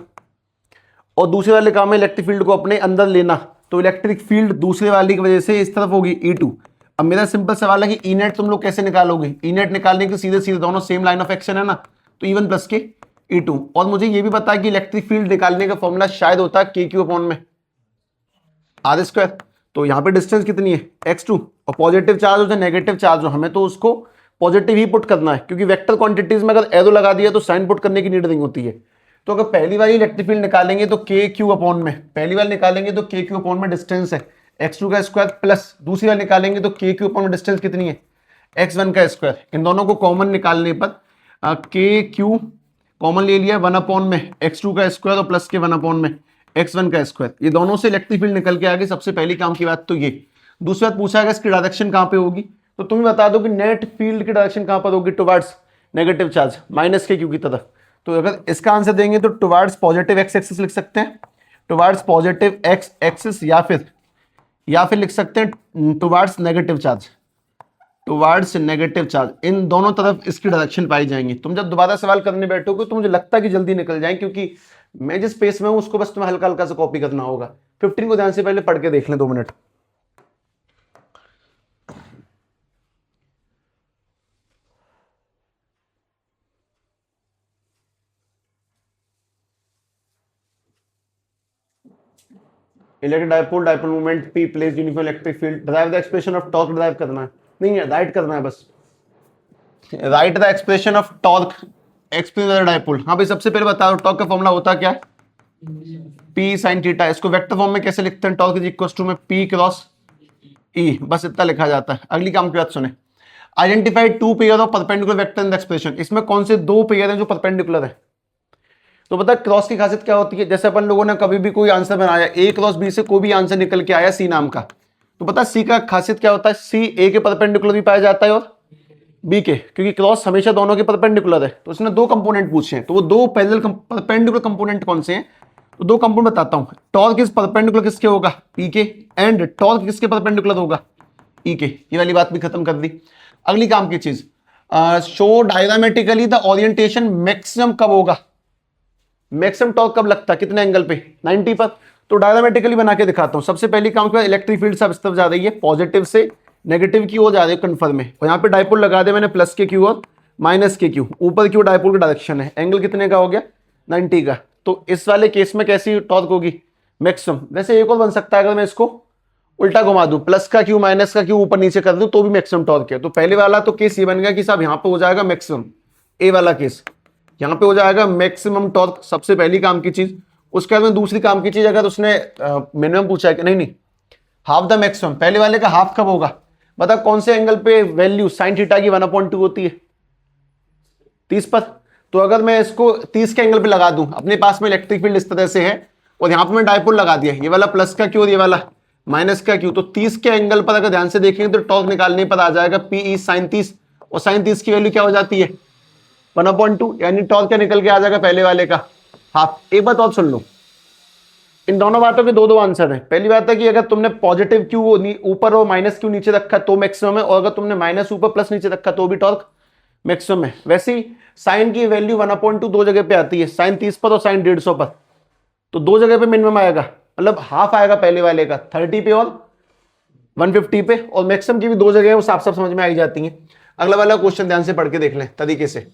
और दूसरे वाले काम है इलेक्ट्रिक फील्ड को अपने अंदर लेना, तो इलेक्ट्रिक फील्ड दूसरे वाली की वजह से इस तरफ होगी E2। अब मेरा सिंपल सवाल है कि ई नेट तुम लोग कैसे निकालोगे, ई नेट निकालने के सीधे सीधे दोनों सेम लाइन ऑफ एक्शन है ना, तो E1 प्लस के E2। और मुझे ये भी पता है कि इलेक्ट्रिक फील्ड निकालने का फॉर्मूला शायद होता है के क्यू अपॉन में आर स्क्वायर। तो यहाँ पे डिस्टेंस कितनी है x2, और पॉजिटिव चार्ज हो चाहे नेगेटिव चार्ज हो, हमें तो उसको पॉजिटिव ही पुट करना है, क्योंकि वेक्टर क्वांटिटीज में अगर एरो लगा दिया तो साइन पुट करने की नीड नहीं होती है। तो अगर पहली वाली इलेक्ट्रिक फील्ड निकालेंगे तो के क्यू अपॉन में, पहली वाली निकालेंगे तो के क्यू अपॉन में डिस्टेंस है x2 का स्क्वायर, प्लस दूसरी वाली निकालेंगे तो के क्यू अपॉन में डिस्टेंस कितनी है x1 का स्क्वायर। इन दोनों को कॉमन निकालने पर के क्यू कॉमन ले लिया 1 में x2 का स्क्वायर और प्लस के 1 में x1 का स्क्वायर, ये दोनों से इलेक्ट्रिक फील्ड निकल के आ गई। सबसे पहली काम की बात तो ये। दूसरी बात पूछा गया इसकी डायरेक्शन कहां पे होगी, तो तुम बता दो कि नेट फील्ड की डायरेक्शन कहां पर होगी, टुवर्ड्स नेगेटिव चार्ज माइनस के क्यू की तरफ। तो अगर इसका आंसर देंगे तो टुवर्ड्स पॉजिटिव एक्स एक्सिस लिख सकते हैं, टुवर्ड्स पॉजिटिव एक्स एक्सिस, या फिर लिख सकते हैं towards negative charge, towards negative charge. इन दोनों तरफ इसकी डायरेक्शन पाई जाएंगी। तुम जब दोबारा सवाल करने बैठोगे तो मुझे लगता है कि जल्दी निकल जाए, क्योंकि मैं जिस पेस में हूं उसको बस तुम्हें हल्का हल्का सा कॉपी करना होगा। 15 को ध्यान से पहले पढ़ के देख लें 2 minute. Electric dipole, dipole moment P place uniform electric field, drive the expression of torque, drive करना है, नहीं है राइट करना है बस, right the expression of torque explain the dipole. हाँ भाई सबसे पहले बताओ टॉर्क का फॉर्मूला होता क्या है, P sin थीटा। इसको वेक्टर फॉर्म में कैसे लिखते हैं, टॉर्क इज इक्वल टू में P क्रॉस E, बस इतना लिखा जाता है। अगली काम की बात सुने, identify 2 pair of perpendicular vector in the expression. इसमें कौन से 2 पेयर हैं जो परपेंडिकुलर है। तो पता क्रॉस की खासियत क्या होती है, जैसे अपन लोगों ने कभी भी कोई आंसर बनाया A क्रॉस B से कोई भी आंसर निकल के आया C नाम का, तो पता C का खासियत क्या होता है, C A के परपेंडिकुलर भी पाया जाता है और B के, क्योंकि क्रॉस हमेशा दोनों के परपेंडिकुलर है। तो उसने 2 कंपोनेंट पूछे हैं, तो वो 2 पैरेलल परपेंडिकुलर कंपोनेंट कौन से हैं, तो 2 कंपोनेंट बताता हूं। टॉर्क इज परपेंडिकुलर किसके होगा, P के, एंड टॉर्क किसके परपेंडिकुलर होगा, E के। ये वाली बात भी खत्म कर दी। अगली काम की चीज, show diagrammatically the orientation maximum कब होगा, मैक्सिमम टॉर्क कब लगता है, कितने एंगल पे, 90 पर। तो डायग्रामेटिकली बना के दिखाता हूं। सबसे पहली काम क्या, इलेक्ट्रिक फील्ड सब इस तरफ जा रही है, पॉजिटिव से नेगेटिव की ओर जा रही है कन्फर्म में, और यहाँ पे डायपोल लगा दे मैंने प्लस के क्यू और माइनस के क्यू, ऊपर क्यू डायपोल की डायरेक्शन है, एंगल कितने का हो गया 90 का। तो इस वाले केस में कैसी टॉर्क होगी, मैक्सिमम। वैसे एक और बन सकता है, अगर मैं इसको उल्टा घुमा दूं, प्लस का क्यू माइनस का क्यू ऊपर नीचे कर दूं तो भी मैक्सिमम टॉर्क है। तो पहले वाला तो केस ये बन गया कि साहब यहाँ पे हो जाएगा मैक्सिमम, ए वाला केस यहाँ पे हो जाएगा मैक्सिमम टॉर्क, सबसे पहली काम की चीज। उसके बाद में दूसरी काम की चीज, अगर उसने मिनिमम पूछा है कि नहीं हाफ द मैक्सिमम, पहले वाले का हाफ कब होगा, बता कौन से एंगल पे वैल्यू साइन थीटा की 1/2 होती है, 30 पर। तो अगर मैं इसको 30 के एंगल पे लगा दूं, अपने पास में इलेक्ट्रिक फील्ड इस तरह से है और यहां पे मैं डायपोल लगा दिया, ये वाला प्लस का क्यू और ये वाला माइनस का क्यू, तो 30 के एंगल पर अगर ध्यान से देखेंगे तो टॉर्क निकालने पर आ जाएगा PE sin 30, और sin 30 की वैल्यू क्या हो जाती है 1/2, यानी टॉर्क क्या निकल के आ जाएगा पहले वाले का हाफ। एक बात और सुन लो, इन दोनों बातों के 2 आंसर हैं। पहली बात है कि अगर तुमने पॉजिटिव क्यू ऊपर और माइनस क्यू नीचे रखा तो मैक्सिमम है, और अगर तुमने माइनस ऊपर प्लस नीचे रखा तो भी टॉर्क मैक्सिमम है। वैसे ही साइन की वैल्यू 1/2 2 जगह पे आती है, साइन 30 पर और साइन 150 पर, तो 2 जगह पे मिनिमम आएगा, मतलब हाफ आएगा पहले वाले का 30 पे और 150 पे, और मैक्सिमम की भी 2 जगह है, वो साफ साफ समझ में आई जाती है। अगला वाला क्वेश्चन ध्यान से पढ़ के देख लें तरीके से।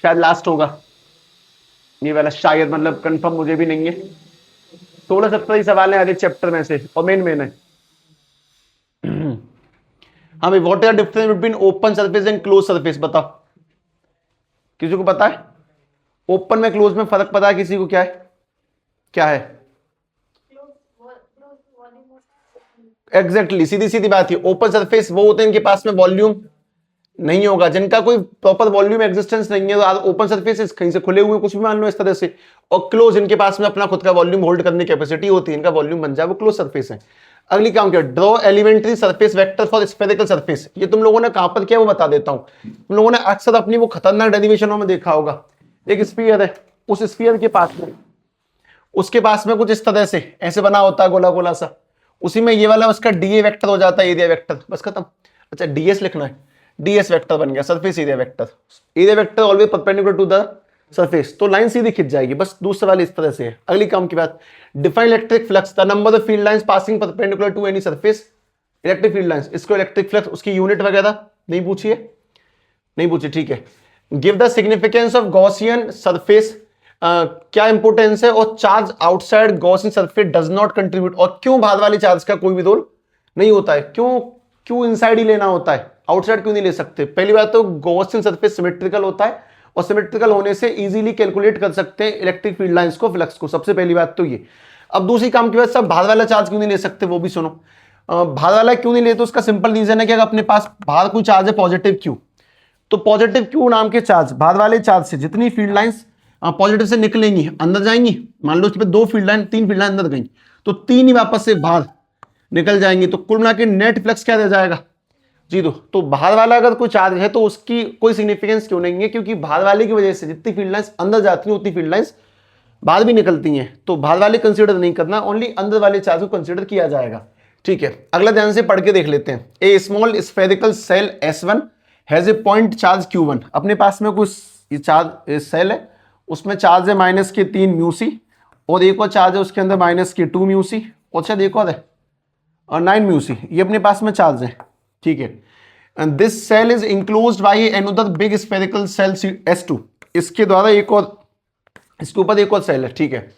शायद लास्ट होगा ये वाला, शायद, मतलब कंफर्म मुझे भी नहीं है। 16-17 ही सवाल है हर एक चैप्टर में से, और मेन है। हाँ भाई, what is the difference between open surface and close surface, बताओ किसी को पता है, ओपन में क्लोज में फर्क पता है किसी को, क्या है क्या है? एग्जैक्टली, सीधी सीधी बात है। ओपन सरफेस वो होते हैं इनके पास में वॉल्यूम नहीं होगा, जिनका कोई प्रॉपर वॉल्यूम एग्जिस्टेंस नहीं है, तो ओपन सरफेस कहीं से खुले हुए कुछ भी मान लो इस तरह से, और क्लोज इनके पास में अपना खुद का वॉल्यूम होल्ड करने की कैपेसिटी होती है, इनका वॉल्यूम बन जाए, वो क्लोज सरफेस है। अगली काम क्या, draw elementary surface vector for spherical surface. ये तुम लोगों ने कहां पर किया वो बता देता हूं। तुम लोगों ने अक्सर अपनी वो खतरनाक डेरिवेशनों में देखा होगा, एक स्फीयर है, उस स्फीयर के पास में उसके पास में कुछ इस तरह से ऐसे बना होता है गोला गोला सा, उसी में ये वाला उसका डीए वेक्टर हो जाता है, एरिया वेक्टर, बस खत्म। अच्छा डीएस लिखना है, डीएस वेक्टर बन गया surface area vector. Area vector always perpendicular to the surface, तो लाइन सीधी खिंच जाएगी, बस दूसरा वाला इस तरह से है। अगली काम की बात, define electric flux, the number of field lines passing perpendicular to any surface, electric field lines. इसको इलेक्ट्रिक फ्लक्स उसकी यूनिट वगैरह नहीं पूछिए, नहीं पूछी, ठीक है। Give the significance of Gaussian surface, क्या इंपोर्टेंस है, और charge outside Gaussian surface does not contribute, और क्यों बाहर वाले चार्ज का कोई भी रोल नहीं होता है, क्यों इनसाइड ही लेना होता है, आउटसाइड क्यों नहीं ले सकते। पहली बात तो गॉसियन सरफेस सिमेट्रिकल होता है, और सिमेट्रिकल होने से इजीली कैलकुलेट कर सकते हैं इलेक्ट्रिक फील्ड लाइंस को, फ्लक्स को, सबसे पहली बात तो ये। अब दूसरी काम की बात, सब बाहर वाला चार्ज क्यों नहीं ले सकते वो भी सुनो। बाहर वाला क्यू नहीं लेते, उसका सिंपल रीजन है कि अगर अपने पास बाहर कोई चार्ज है पॉजिटिव क्यू, तो पॉजिटिव क्यू नाम के चार्ज, बाहर वाले चार्ज से जितनी फील्ड लाइंस पॉजिटिव से निकलेंगी अंदर जाएंगी, मान लो उसमें 2 फील्ड लाइन 3 फील्ड लाइन अंदर गई, तो 3 ही वापस से बाहर निकल जाएंगी, तो कुल मिला के नेट फ्लक्स क्या रह जाएगा, 0। तो बाहर वाला अगर कोई चार्ज है तो उसकी कोई सिग्निफिकेंस क्यों नहीं है, क्योंकि बाहर वाले की वजह से जितनी फील्ड लाइंस अंदर जाती हैं उतनी फील्ड लाइंस बाहर भी निकलती हैं, तो बाहर वाले कंसीडर नहीं करना, ओनली अंदर वाले चार्ज को कंसीडर किया जाएगा। ठीक है, अगला ध्यान से पढ़ के देख लेते हैं। A small spherical cell S1 has a point charge Q1। अपने पास में कुछ चार्ज सेल है, उसमें चार्ज है -3 म्यू सी, और एक और चार्ज है उसके अंदर -2 म्यू सी, और शायद एक और है और 9 म्यू सी, ये अपने पास में चार्ज है। ठीक है, and this shell is enclosed by another big spherical shell S2। इसके द्वारा एक और, इसके ऊपर एक और सेल है। ठीक है,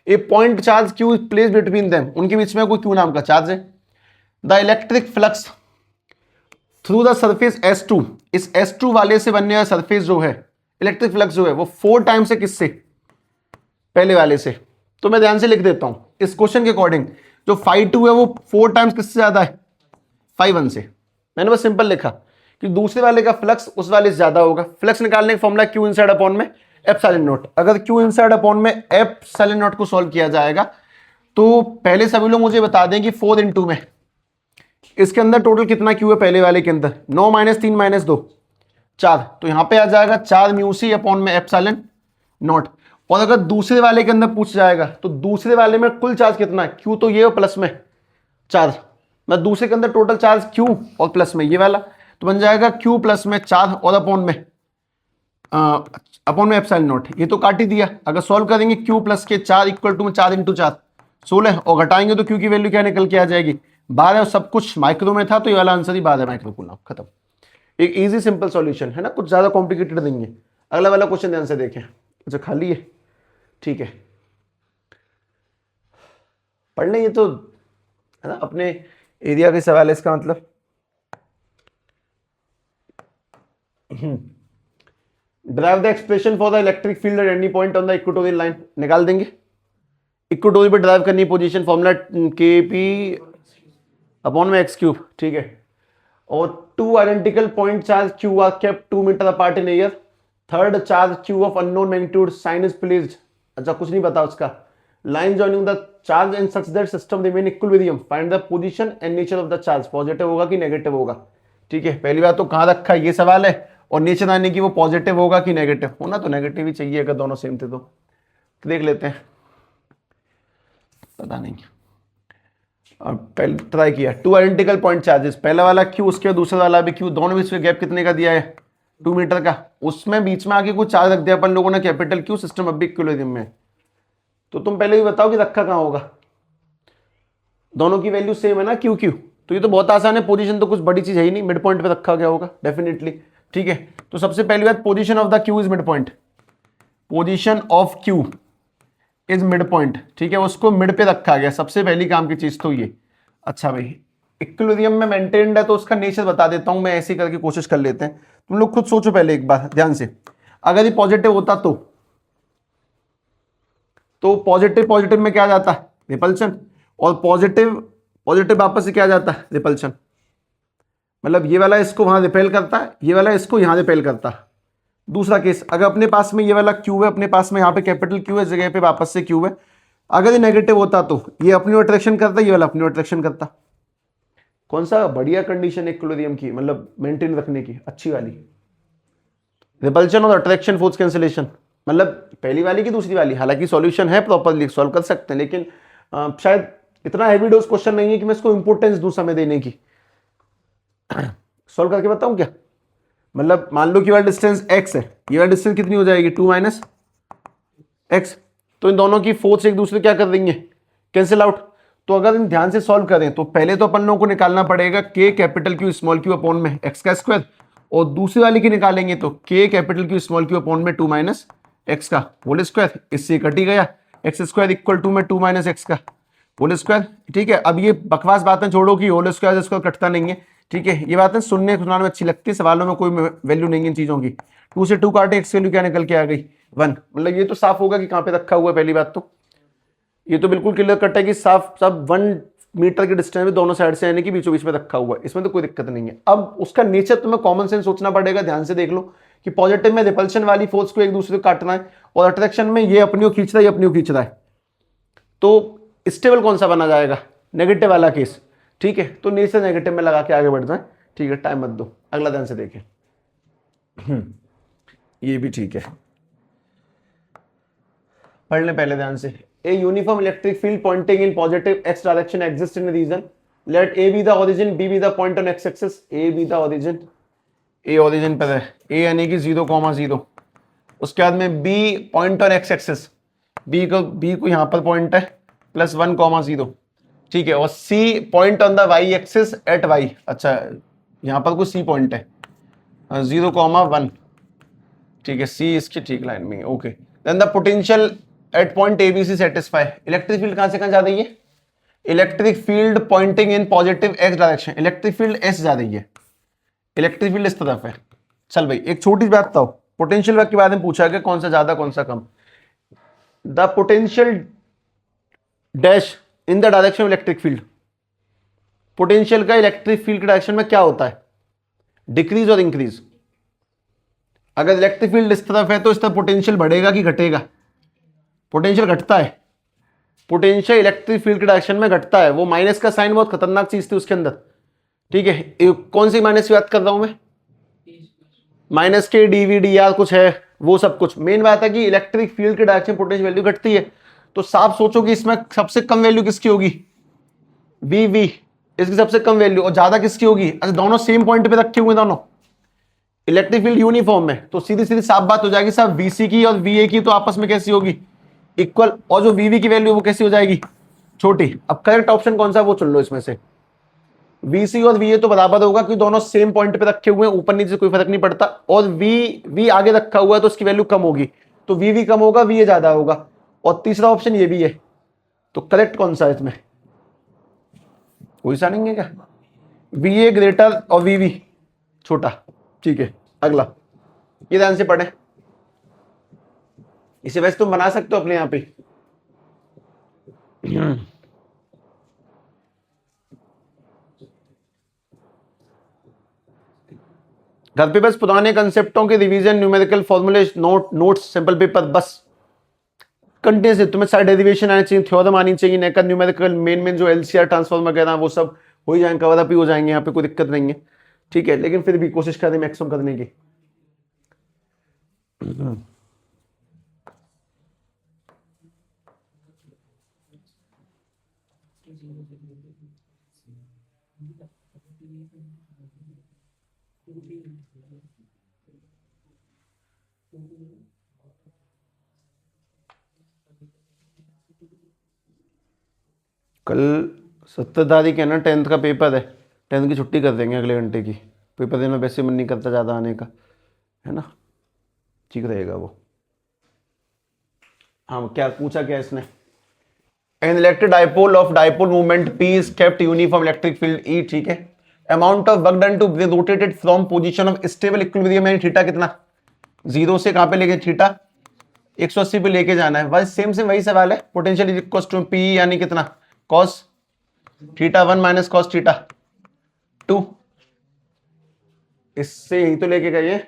a point charge Q place between them, उनके बीच में कोई Q नाम का चार्ज है। The electric flux through the surface S2, इस S2 वाले से बनने वाला सरफेस जो है, इलेक्ट्रिक फ्लक्स जो है वो 4 टाइम्स है किससे, पहले वाले से। तो मैं ध्यान से लिख देता हूं इस क्वेश्चन के अकॉर्डिंग, जो φ2 है वो 4 टाइम्स किससे ज्यादा है, φ1 से। मैंने बस सिंपल लिखा कि दूसरे वाले का फ्लक्स उस वाले से ज्यादा होगा। फ्लक्स निकालने का फॉर्मूला Q इनसाइड अपॉन में एप्सिलॉन नॉट। अगर Q इनसाइड अपॉन में एप्सिलॉन नॉट को सॉल्व किया जाएगा तो पहले सभी लोग मुझे बता दें कि 4 इंटू में इसके अंदर टोटल कितना Q है, पहले वाले के अंदर 9 - 3 - 2 4, तो यहां पे आ जाएगा 4 म्यू सी अपॉन में एप्सिलॉन नॉट। और अगर दूसरे वाले के अंदर पूछ जाएगा तो दूसरे वाले में कुल चार्ज कितना है, Q तो ये प्लस में चार्ज, मैं दूसरे के अंदर टोटल चार्ज Q और प्लस में ये वाला, तो बन जाएगा Q प्लस में 4 और अपॉन में एप्सिलॉन नॉट। ये तो काट ही दिया। अगर सॉल्व करेंगे Q प्लस के 4 इक्वल टू में 4 × 4 16, और घटाएंगे तो Q की वैल्यू क्या निकल के आ जाएगी 12। सब कुछ माइक्रो में था तो ये वाला आंसर ही 12 माइक्रो कूलम, खत्म। एक इजी सिंपल सॉल्यूशन है ना, कुछ ज्यादा कॉम्प्लिकेटेड नहीं है। अगला वाला क्वेश्चन ध्यान से देखें। अच्छा खाली है, ठीक है, पढ़ लें, ये तो है ना अपने एरिया के सवाल है, इसका मतलब। Drive the expression for the electric field at any point on the equatorial line, निकाल देंगे। इक्वेटोरियल पे ड्राइव करनी पोजीशन, फॉर्मूला KP अपॉन में x3। ठीक है, और 2 identical point charge Q are kept 2 metre apart in air. Third charge Q of unknown magnitude, sign is placed, अच्छा कुछ नहीं पता उसका, line joining the charge in such that system remain equilibrium, find the position and nature of the charge, positive होगा कि नेगेटिव होगा। ठीक है, पहली बात तो कहां रखा है ये सवाल है, और नेचर आने की वो पॉजिटिव होगा कि नेगेटिव, होना तो नेगेटिव ही चाहिए अगर दोनों सेम थे तो देख लेते हैं, पता नहीं। और पहले ट्राई किया 2 आइडेंटिकल पॉइंट चार्जेस, पहला वाला Q उसके दूसरा वाला भी Q, दोनों बीच में गैप कितने का दिया है 2 मीटर का, उसमें बीच में आके कुछ चार्ज रख दिया अपन लोगों ने कैपिटल Q, सिस्टम अब भी इक्विलिब्रियम में। तो तुम पहले भी बताओ कि रखा कहां होगा, दोनों की वैल्यू सेम है ना Q Q, तो ये तो बहुत आसान है। पोजीशन तो कुछ बड़ी चीज है ही नहीं, मिड पॉइंट पे रखा गया होगा डेफिनेटली। ठीक है, तो सबसे पहली बात position of the Q is mid point, position of Q is mid point. ठीक है, उसको मिड पे रखा गया, सबसे पहली काम की चीज तो ये। अच्छा भाई, इक्विलिब्रियम में मेंटेन्ड है तो उसका नेचर बता देता हूं मैं, ऐसे करके कोशिश कर लेते हैं। तुम लोग खुद सोचो पहले एक बार ध्यान से, अगर ये पॉजिटिव होता तो पॉजिटिव पॉजिटिव में क्या जाता है रिपल्शन, और पॉजिटिव पॉजिटिव वापस से क्या जाता है रिपल्शन, मतलब ये वाला इसको वहां रिपेल करता है, ये वाला इसको यहां रिपेल करता है। दूसरा केस, अगर अपने पास में ये वाला Q है, अपने पास में यहाँ पे कैपिटल Q है, जगह पे वापस से Q है, अगर ये नेगेटिव होता तो ये अपनी ओर अट्रैक्शन करता, ये वाला अपनी ओर अट्रैक्शन करता। कौन सा बढ़िया कंडीशन है इक्विलिब्रियम की, मतलब मेंटेन रखने की, अच्छी वाली, रिपल्शन और अट्रैक्शन फोर्स कैंसिलेशन, मतलब पहली वाली की दूसरी वाली। हालांकि सॉल्यूशन है, प्रॉपरली सॉल्व कर सकते हैं, लेकिन शायद इतना हैवी डोज क्वेश्चन नहीं है कि मैं इसको इंपोर्टेंस दूं समय देने की। सॉल्व करके बताऊं क्या, मतलब मान लो कि वाला डिस्टेंस x है, ये वाला डिस्टेंस कितनी हो जाएगी 2 - x, तो इन दोनों की फोर्स एक दूसरे क्या कर देंगे कैंसिल आउट। तो अगर इन ध्यान से सॉल्व करें तो पहले तो अपन लोगों को निकालना पड़ेगा K capital Q small q upon में x का स्क्वायर, और दूसरी वाली की निकालेंगे तो K capital Q small q upon में 2 - x का होल स्क्वायर, इससे कट ही गया, x स्क्वायर इक्वल टू में 2 - x का होल स्क्वायर। ठीक है, अब ये बकवास बातें छोड़ो कि होल स्क्वायर स्क्वायर कटता नहीं है। ठीक है, ये बातें सुनने सुनाने में अच्छी लगती है, सवालों में कोई वैल्यू नहीं है इन चीजों की। 2 से 2 काटे, x वैल्यू क्या निकल के आ गई 1, मतलब ये तो साफ होगा कि कहां पे रखा हुआ है। पहली बात तो ये तो बिल्कुल क्लियर कट है कि साफ सब 1 मीटर की डिस्टेंस में दोनों साइड से यानी कि बीचों बीच में रखा हुआ है, इसमें तो कोई दिक्कत नहीं है। अब उसका नेचर तुम्हें कॉमन सेंस सोचना पड़ेगा, ध्यान से देख लो कि पॉजिटिव में रिपल्शन वाली फोर्स को एक दूसरे को काटना है और अट्रैक्शन में ये अपनी को खींच रहा है, ये अपनी को खींच रहा है, तो स्टेबल कौन सा बना जाएगा, नेगेटिव वाला केस। ठीक है, तो नेचर नेगेटिव में लगा के आगे बढ़ जाए। ठीक है, टाइम मत दो, अगला ध्यान से देखें। ये भी ठीक है, पढ़ लें पहले ध्यान से। A uniform electric field pointing in positive x direction exists in a region. Let A be the origin, B be the point on x axis. A be the origin. A origin पर है, A यानी कि 0,0। उसके बाद में B point on x axis, B को यहाँ पर पॉइंट है +1,0। ठीक है, और C point on the y axis at y। अच्छा, यहाँ पर कोई C पॉइंट है 0,1। ठीक है, C इसकी ठीक लाइन में। Okay, then the potential at point A B C satisfy. Electric field कहां से कहां जा रही है, electric field pointing in positive X direction, electric field एस जा रही है, इलेक्ट्रिक फील्ड इस तरफ है। चल भाई, एक छोटी बात बताओ, पोटेंशियल के बारे में पूछा गया, कौन सा ज्यादा कौन सा कम। The potential dash in the direction of electric field, potential का इलेक्ट्रिक फील्ड के डायरेक्शन में क्या होता है, डिक्रीज और इंक्रीज। अगर इलेक्ट्रिक फील्ड इस तरफ है तो इस तरफ पोटेंशियल बढ़ेगा कि घटेगा, पोटेंशियल घटता है, पोटेंशियल इलेक्ट्रिक फील्ड के डायरेक्शन में घटता है। वो माइनस का साइन बहुत खतरनाक चीज थी उसके अंदर। ठीक है, कौन सी माइनस की बात कर रहा हूं मैं, माइनस के डीवीडी या कुछ है वो सब कुछ। मेन बात है कि इलेक्ट्रिक फील्ड के डायरेक्शन पोटेंशियल वैल्यू घटती है, तो साफ सोचो कि इसमें सबसे कम वैल्यू किसकी होगी, वी, इसकी सबसे कम वैल्यू, और ज्यादा किसकी होगी। अच्छा, दोनों सेम पॉइंट पे रखे हुए दोनों, इलेक्ट्रिक फील्ड यूनिफॉर्म में, तो सीधी सीधी साफ बात हो जाएगी साहब, वीसी की और वीए की तो आपस में कैसी होगी, इक्वल, और जो वीवी की वैल्यू वो कैसी हो जाएगी, छोटी। अब करेक्ट ऑप्शन कौन सा वो चुन लो इसमें से, वीसी और वीए तो बराबर होगा क्योंकि दोनों सेम पॉइंट पे रखे हुए हैं, ऊपर नीचे कोई फर्क नहीं पड़ता, और वी आगे रखा हुआ है तो उसकी वैल्यू कम होगी, तो वीवी कम होगा, वीए ज्यादा होगा। और तीसरा ऑप्शन ये भी है, तो करेक्ट कौन सा है इसमें, कोई सा नहीं है क्या, वीए ग्रेटर और वीवी छोटा। ठीक है, अगला ये ध्यान से पढ़े, इसे वैसे तुम बना सकते हो अपने यहां पे। घर पे बस पुराने कंसेप्टों के रिवीजन, न्यूमेरिकल फॉर्मूले, नोट्स, सिंपल पेपर, बस कंटिन्यूस। तुम्हें सारे डेरिवेशन आने चाहिए, थ्योरम आनी चाहिए, नेकर न्यूमेरिकल, मेन जो एलसीआर ट्रांसफॉर्म वगैरह वो सब हो ही जाएंगे, कवर अप ही हो जाएंगे, यहाँ पे कोई दिक्कत नहीं है। ठीक है, लेकिन फिर भी कोशिश करें मैक्सिमम करने की। कल 17 तारीख है ना, 10th का पेपर है, 10th की छुट्टी कर देंगे अगले घंटे की, पेपर देने में वैसे मन नहीं करता ज़्यादा आने का, है ना, ठीक रहेगा वो। हाँ, क्या पूछा क्या इसने, an electric dipole of dipole movement P is kept uniform electric field E। ठीक है, amount of work done to be rotated from position of stable equilibrium, यानी थीटा कितना, 0 से कहां पे लेके, थीटा 180 पे लेके जाना है। बस सेम वही सवाल है, potential is equal to P यानी कितना, cos theta 1 minus cos theta 2। इससे यही तो लेके गए,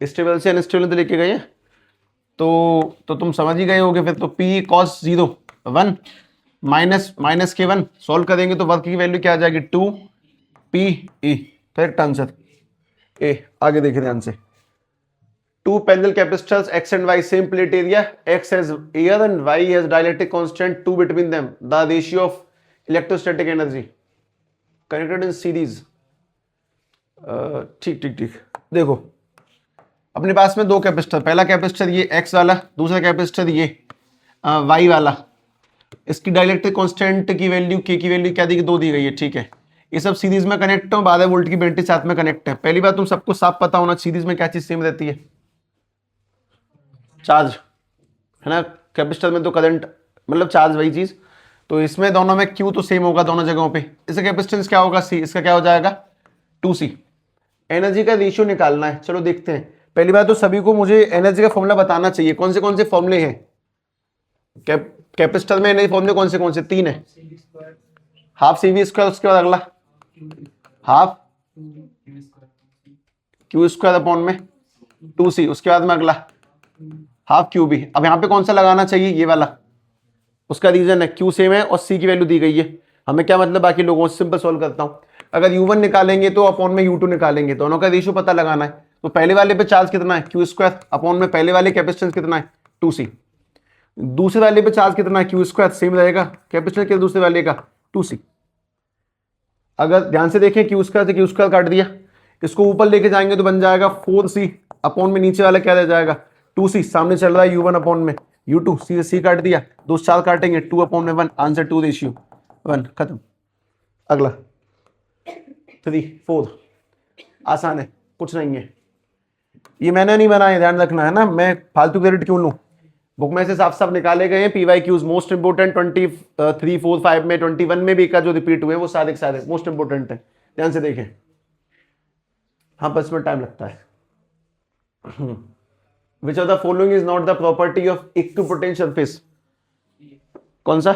स्टेबल से अनस्टेबल तो लेके गए, तो तुम समझ ही गए होगे फिर। तो P cos 0 1 माइनस के 1 सॉल्व करेंगे तो वर्क की वैल्यू क्या आ जाएगी, 2 P E। करेक्ट आंसर ए। आगे देखिए ध्यान से, two parallel capacitors X and Y, same plate area, X has air and Y has dielectric constant 2 between them, the ratio of electrostatic energy connected in series। ठीक ठीक ठीक, देखो अपने पास में दो कैपेसिटर, पहला कैपेसिटर ये X वाला, दूसरा कैपेसिटर ये Y वाला, इसकी डाइलेक्ट्रिक कांस्टेंट की वैल्यू, K की वैल्यू क्या दी गई, 2 दी गई है। ठीक है, ये सब सीरीज में कनेक्ट हो, 12 वोल्ट की बैटरी साथ में कनेक्ट है। पहली बात तुम सबको साफ पता होना, सीरीज में क्या चीज सेम रहती है, चार्ज, है ना, कैपेसिटर में तो करंट मतलब चार्ज वही चीज, तो इसमें दोनों में Q तो सेम होगा दोनों जगहों पे। इसका कैपेसिटेंस क्या होगा C, इसका क्या हो जाएगा 2C। एनर्जी का रेशियो निकालना है, चलो देखते हैं। पहली बात तो सभी को मुझे एनर्जी का फॉर्मूला बताना चाहिए, कौन से फॉर्मूले हैं, कैपेसिटर में नई फॉर्मूले कौन से तीन है, हाफ सी वी स्क्वायर, उसके बाद अगला हाफ क्यू स्क्वायर अपॉन में 2c, उसके बाद में अगला हाफ क्यू बी। अब यहाँ पे कौन सा लगाना चाहिए, ये वाला, उसका रीजन है क्यू सेम है और सी की वैल्यू दी गई है, हमें क्या मतलब बाकी लोगों से, सिंपल सॉल्व करता हूं। अगर u1 निकालेंगे तो अपॉन में u2 निकालेंगे, दोनों का रेशियो पता लगाना है। तो पहले वाले पे चार्ज कितना है क्यू स्क्वायर, अपॉन में पहले वाले कैपेसिटेंस कितना है 2c, दूसरे वाले पे चार्ज कितना है क्यू स्क्वायर, सेम रहेगा कैपेसिटेंस के दूसरे वाले का 2c। अगर ध्यान से देखें क्यू स्क्वायर से क्यू स्क्वायर काट दिया, इसको ऊपर लेके जाएंगे तो बन जाएगा 4c, अपॉन में नीचे वाला क्या रह जाएगा 2c, सामने चल रहा है u1 अपॉन में u2, सी से सी काट दिया, दो चार काटेंगे 2 अपॉन में 1, आंसर 2:1, खत्म। अगला 3 4, आसान है, कुछ नहीं है, ये मैंने नहीं बनाया, ध्यान रखना है ना, मैं फालतू क्रेडिट क्यों लूं, बुक में से साफ साफ निकाले गए हैं पीवाई क्यूज, मोस्ट इंपोर्टेंट 23 4 5 में 21 में भी का जो रिपीट हुए वो सारे सारे मोस्ट इंपोर्टेंट है, ध्यान से देखें। हाँ बस में टाइम लगता है। Which of the following is not the property of equipotent surface, कौन सा,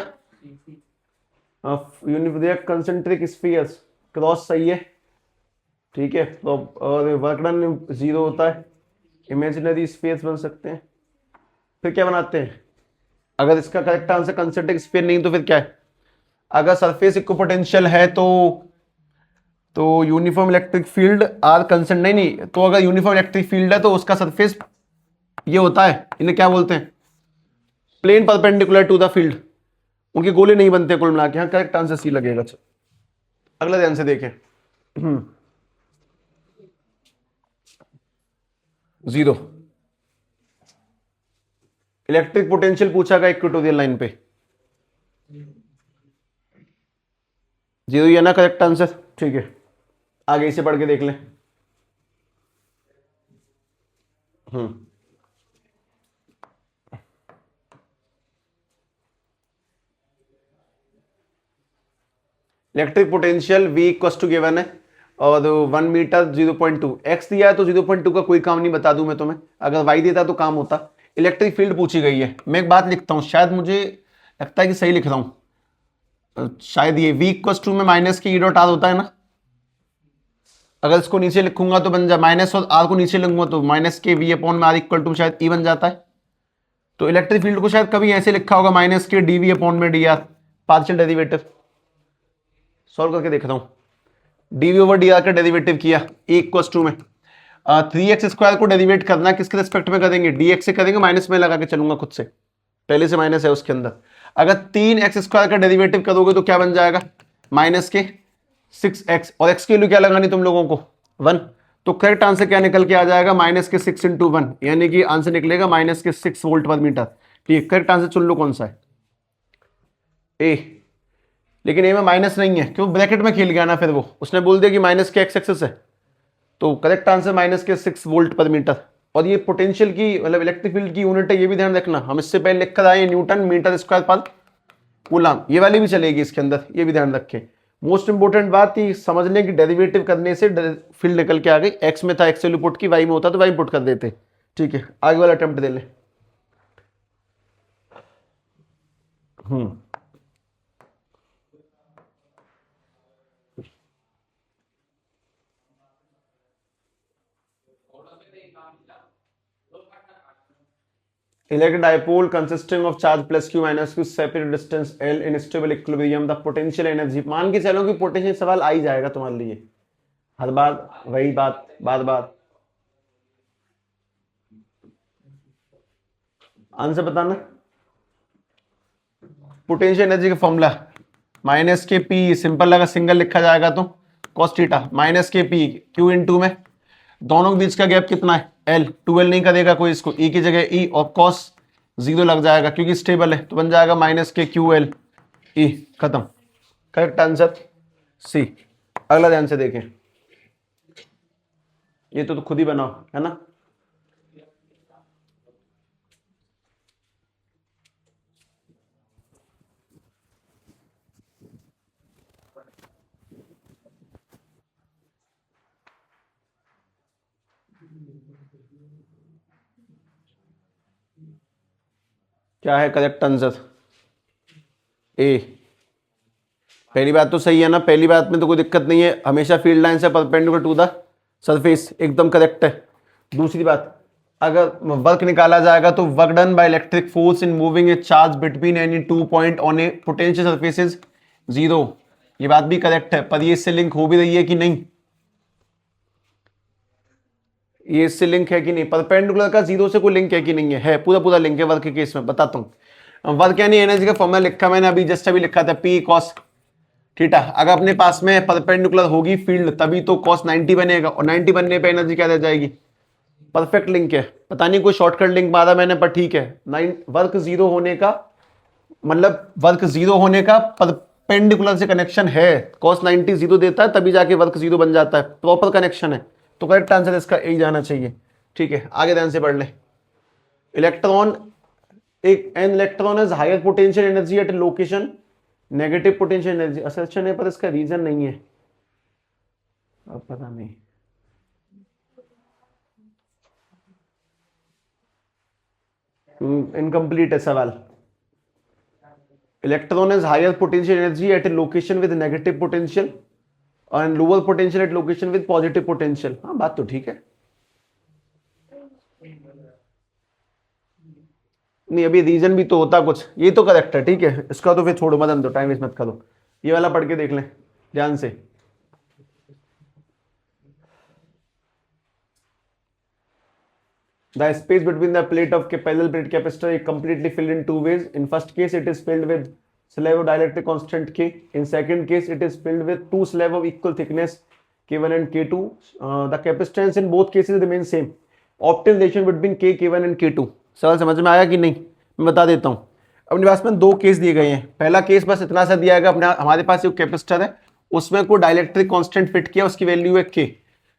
यूनिवर्सल कंसेंट्रिक स्फीयर्स, क्रॉस सही है, ठीक है, तो और वर्क डन 0 होता है, इमेजिनरी स्पेस बन सकते हैं, फिर क्या बनाते हैं, अगर इसका करेक्ट आंसर कंसेंट्रिक स्फीयर नहीं तो फिर क्या है, अगर सरफेस इक्विपोटेंशियल है तो uniform electric field are constant, नहीं, तो अगर यूनिफॉर्म इलेक्ट्रिक फील्ड है तो उसका सरफेस ये होता है, इन्हें क्या बोलते हैं, plane perpendicular to the field, उनके गोले नहीं बनते कुल मिला के। हाँ करेक्ट आंसर सी लगेगा। अगला ध्यान से देखें, 0 इलेक्ट्रिक पोटेंशियल पूछा गया इक्वेटोरियल लाइन पे, 0 ही है ना करेक्ट आंसर, ठीक है, आगे इसे पढ़ के देख लें। Electric potential V equal to given है और 1 मीटर 0.2, x दिया है तो 0.2 का कोई काम नहीं, बता दूं मैं तुम्हें, अगर y देता तो काम होता। इलेक्ट्रिक फील्ड पूछी गई है, मैं एक बात लिखता हूं, शायद मुझे लगता है कि सही लिख रहा हूं, शायद ये V इक्वल टू में माइनस की ई डॉट आर होता है ना, अगर इसको नीचे लिखूंगा तो बन जाए माइनस, और आर को नीचे लिखूंगा तो माइनस के वी अपॉन में आर इक्वल टू शायद ई बन जाता है। तो इलेक्ट्रिक फील्ड को शायद कभी ऐसे लिखा होगा माइनस के डी वी अपॉन में D R, partial derivative, solve करके देखता हूं। डीवी ओवर डी आर का डेरिवेटिव किया ए इक्वल टू में 3x स्क्वायर को डेरिवेट करना किसके रिस्पेक्ट में करेंगे, dx से करेंगे, माइनस में लगा के चलूंगा खुद से, पहले से माइनस है उसके अंदर। अगर 3x स्क्वायर का डेरिवेटिव करोगे तो क्या बन जाएगा, माइनस के 6x, और x की वैल्यू क्या लगानी तुम लोगों को 1, तो करेक्ट आंसर क्या निकल के आ जाएगा माइनस के 6 इंटू 1, यानी कि आंसर निकलेगा माइनस के 6 वोल्ट पर मीटर। ठीक है, करेक्ट आंसर चुन लो कौन सा है, ए, लेकिन ए में माइनस नहीं है, क्यों, ब्रैकेट में खेल गया ना, फिर वो उसने बोल दिया कि माइनस के एक्स एक्सिस है, तो करेक्ट आंसर माइनस के 6 वोल्ट पर मीटर। और ये पोटेंशियल की मतलब इलेक्ट्रिक फील्ड की यूनिट है, ये भी ध्यान रखना, हम इससे पहले लिख कर आए न्यूटन मीटर स्क्वायर पर कूलम, ये वाली भी चलेगी इसके अंदर, ये भी ध्यान रखें। मोस्ट इंपोर्टेंट बात ये समझ लें कि डेरिवेटिव करने से फील्ड निकल के आ गई, एक्स में था एक्स वैल्यू पुट की, वाई में होता तो वाई पुट कर देते। ठीक है, आगे वाला अटेम्प्ट दे ले। Electric dipole consisting of charge plus q minus q separate distance l in stable equilibrium the potential energy, मान के चलो कि पोटेंशियल सवाल आ ही जाएगा तुम्हारे लिए, हर बार वही बात, बार बार आंसर बताना। पोटेंशियल एनर्जी का फॉर्मूला माइनस के पी, सिंपल लगा सिंगल लिखा जाएगा तो cos थीटा, माइनस के पी क्यू इंटू में दोनों के बीच का गैप कितना है एल, 2l नहीं करेगा कोई इसको, ई की जगह ई, और cos 0 लग जाएगा क्योंकि स्टेबल है, तो बन जाएगा माइनस के क्यू एल ई, खत्म, करेक्ट आंसर सी। अगला ध्यान से देखें, ये तो खुद ही बनाओ है ना, क्या है करेक्ट आंसर, ए, पहली बात तो सही है ना, पहली बात में तो कोई दिक्कत नहीं है, हमेशा फील्ड लाइन से परपेंडिकुलर टू द सरफेस, एकदम करेक्ट है। दूसरी बात, अगर वर्क निकाला जाएगा तो work done by electric force in moving a charge between any 2 point on A potential surface is 0, ये बात भी करेक्ट है। पर ये इससे लिंक हो भी रही है कि नहीं, ये इससे लिंक है कि नहीं, परपेंडिकुलर का 0 से कोई लिंक है कि नहीं है पूरा पूरा लिंक है वर्क के केस में, बताता हूं। वर्क यानी एनर्जी का फॉर्मूला लिखा मैंने अभी, जस्ट अभी लिखा था, पी कॉस थीटा। अगर अपने पास में परपेंडिकुलर होगी फील्ड तभी तो कॉस 90 बनेगा, और 90 बनने पे एनर्जी क्या रह जाएगी, परफेक्ट लिंक है। पता नहीं कोई शॉर्टकट लिंक मारा मैंने, पर ठीक है। वर्क 0 होने का मतलब वर्क 0 होने का परपेंडिकुलर से कनेक्शन है, कॉस 90 0 देता है तभी जाके वर्क 0 बन जाता है, प्रॉपर कनेक्शन है। तो करेक्ट आंसर इसका यही जाना चाहिए। ठीक है, आगे ध्यान से पढ़ ले। इलेक्ट्रॉन, एक an electron is higher potential energy at location negative potential energy, assertion है पर इसका रीजन नहीं है, अब पता नहीं। इनकम्प्लीट है सवाल। Electron is higher potential energy at a location with negative potential और lower potential at location with positive potential. हाँ, बात तो ठीक है। नहीं, अभी रीजन भी तो होता कुछ, ये तो करेक्ट है। ठीक है, इसका तो फिर छोड़ो, मदन दो, टाइम वेस्ट मत करो। ये वाला पढ़ के देख लें ध्यान से। The space between the plate of parallel plate capacitor is completely filled in two ways. In first case, it is filled with slab of dielectric constant K. In second case, it is filled with two slabs of equal thickness K1 and K2. The capacitance in both cases remains same. Optimal relation between K, K1 and K2. सवाल समझ में आया कि नहीं, मैं बता देता हूँ। अपने पास में दो केस दिए गए हैं। पहला केस बस इतना सा दिया गया, अपने हमारे पास एक कैपेसिटर है, उसमें कोई डाइलेक्ट्रिक कांस्टेंट फिट किया, उसकी वैल्यू है K।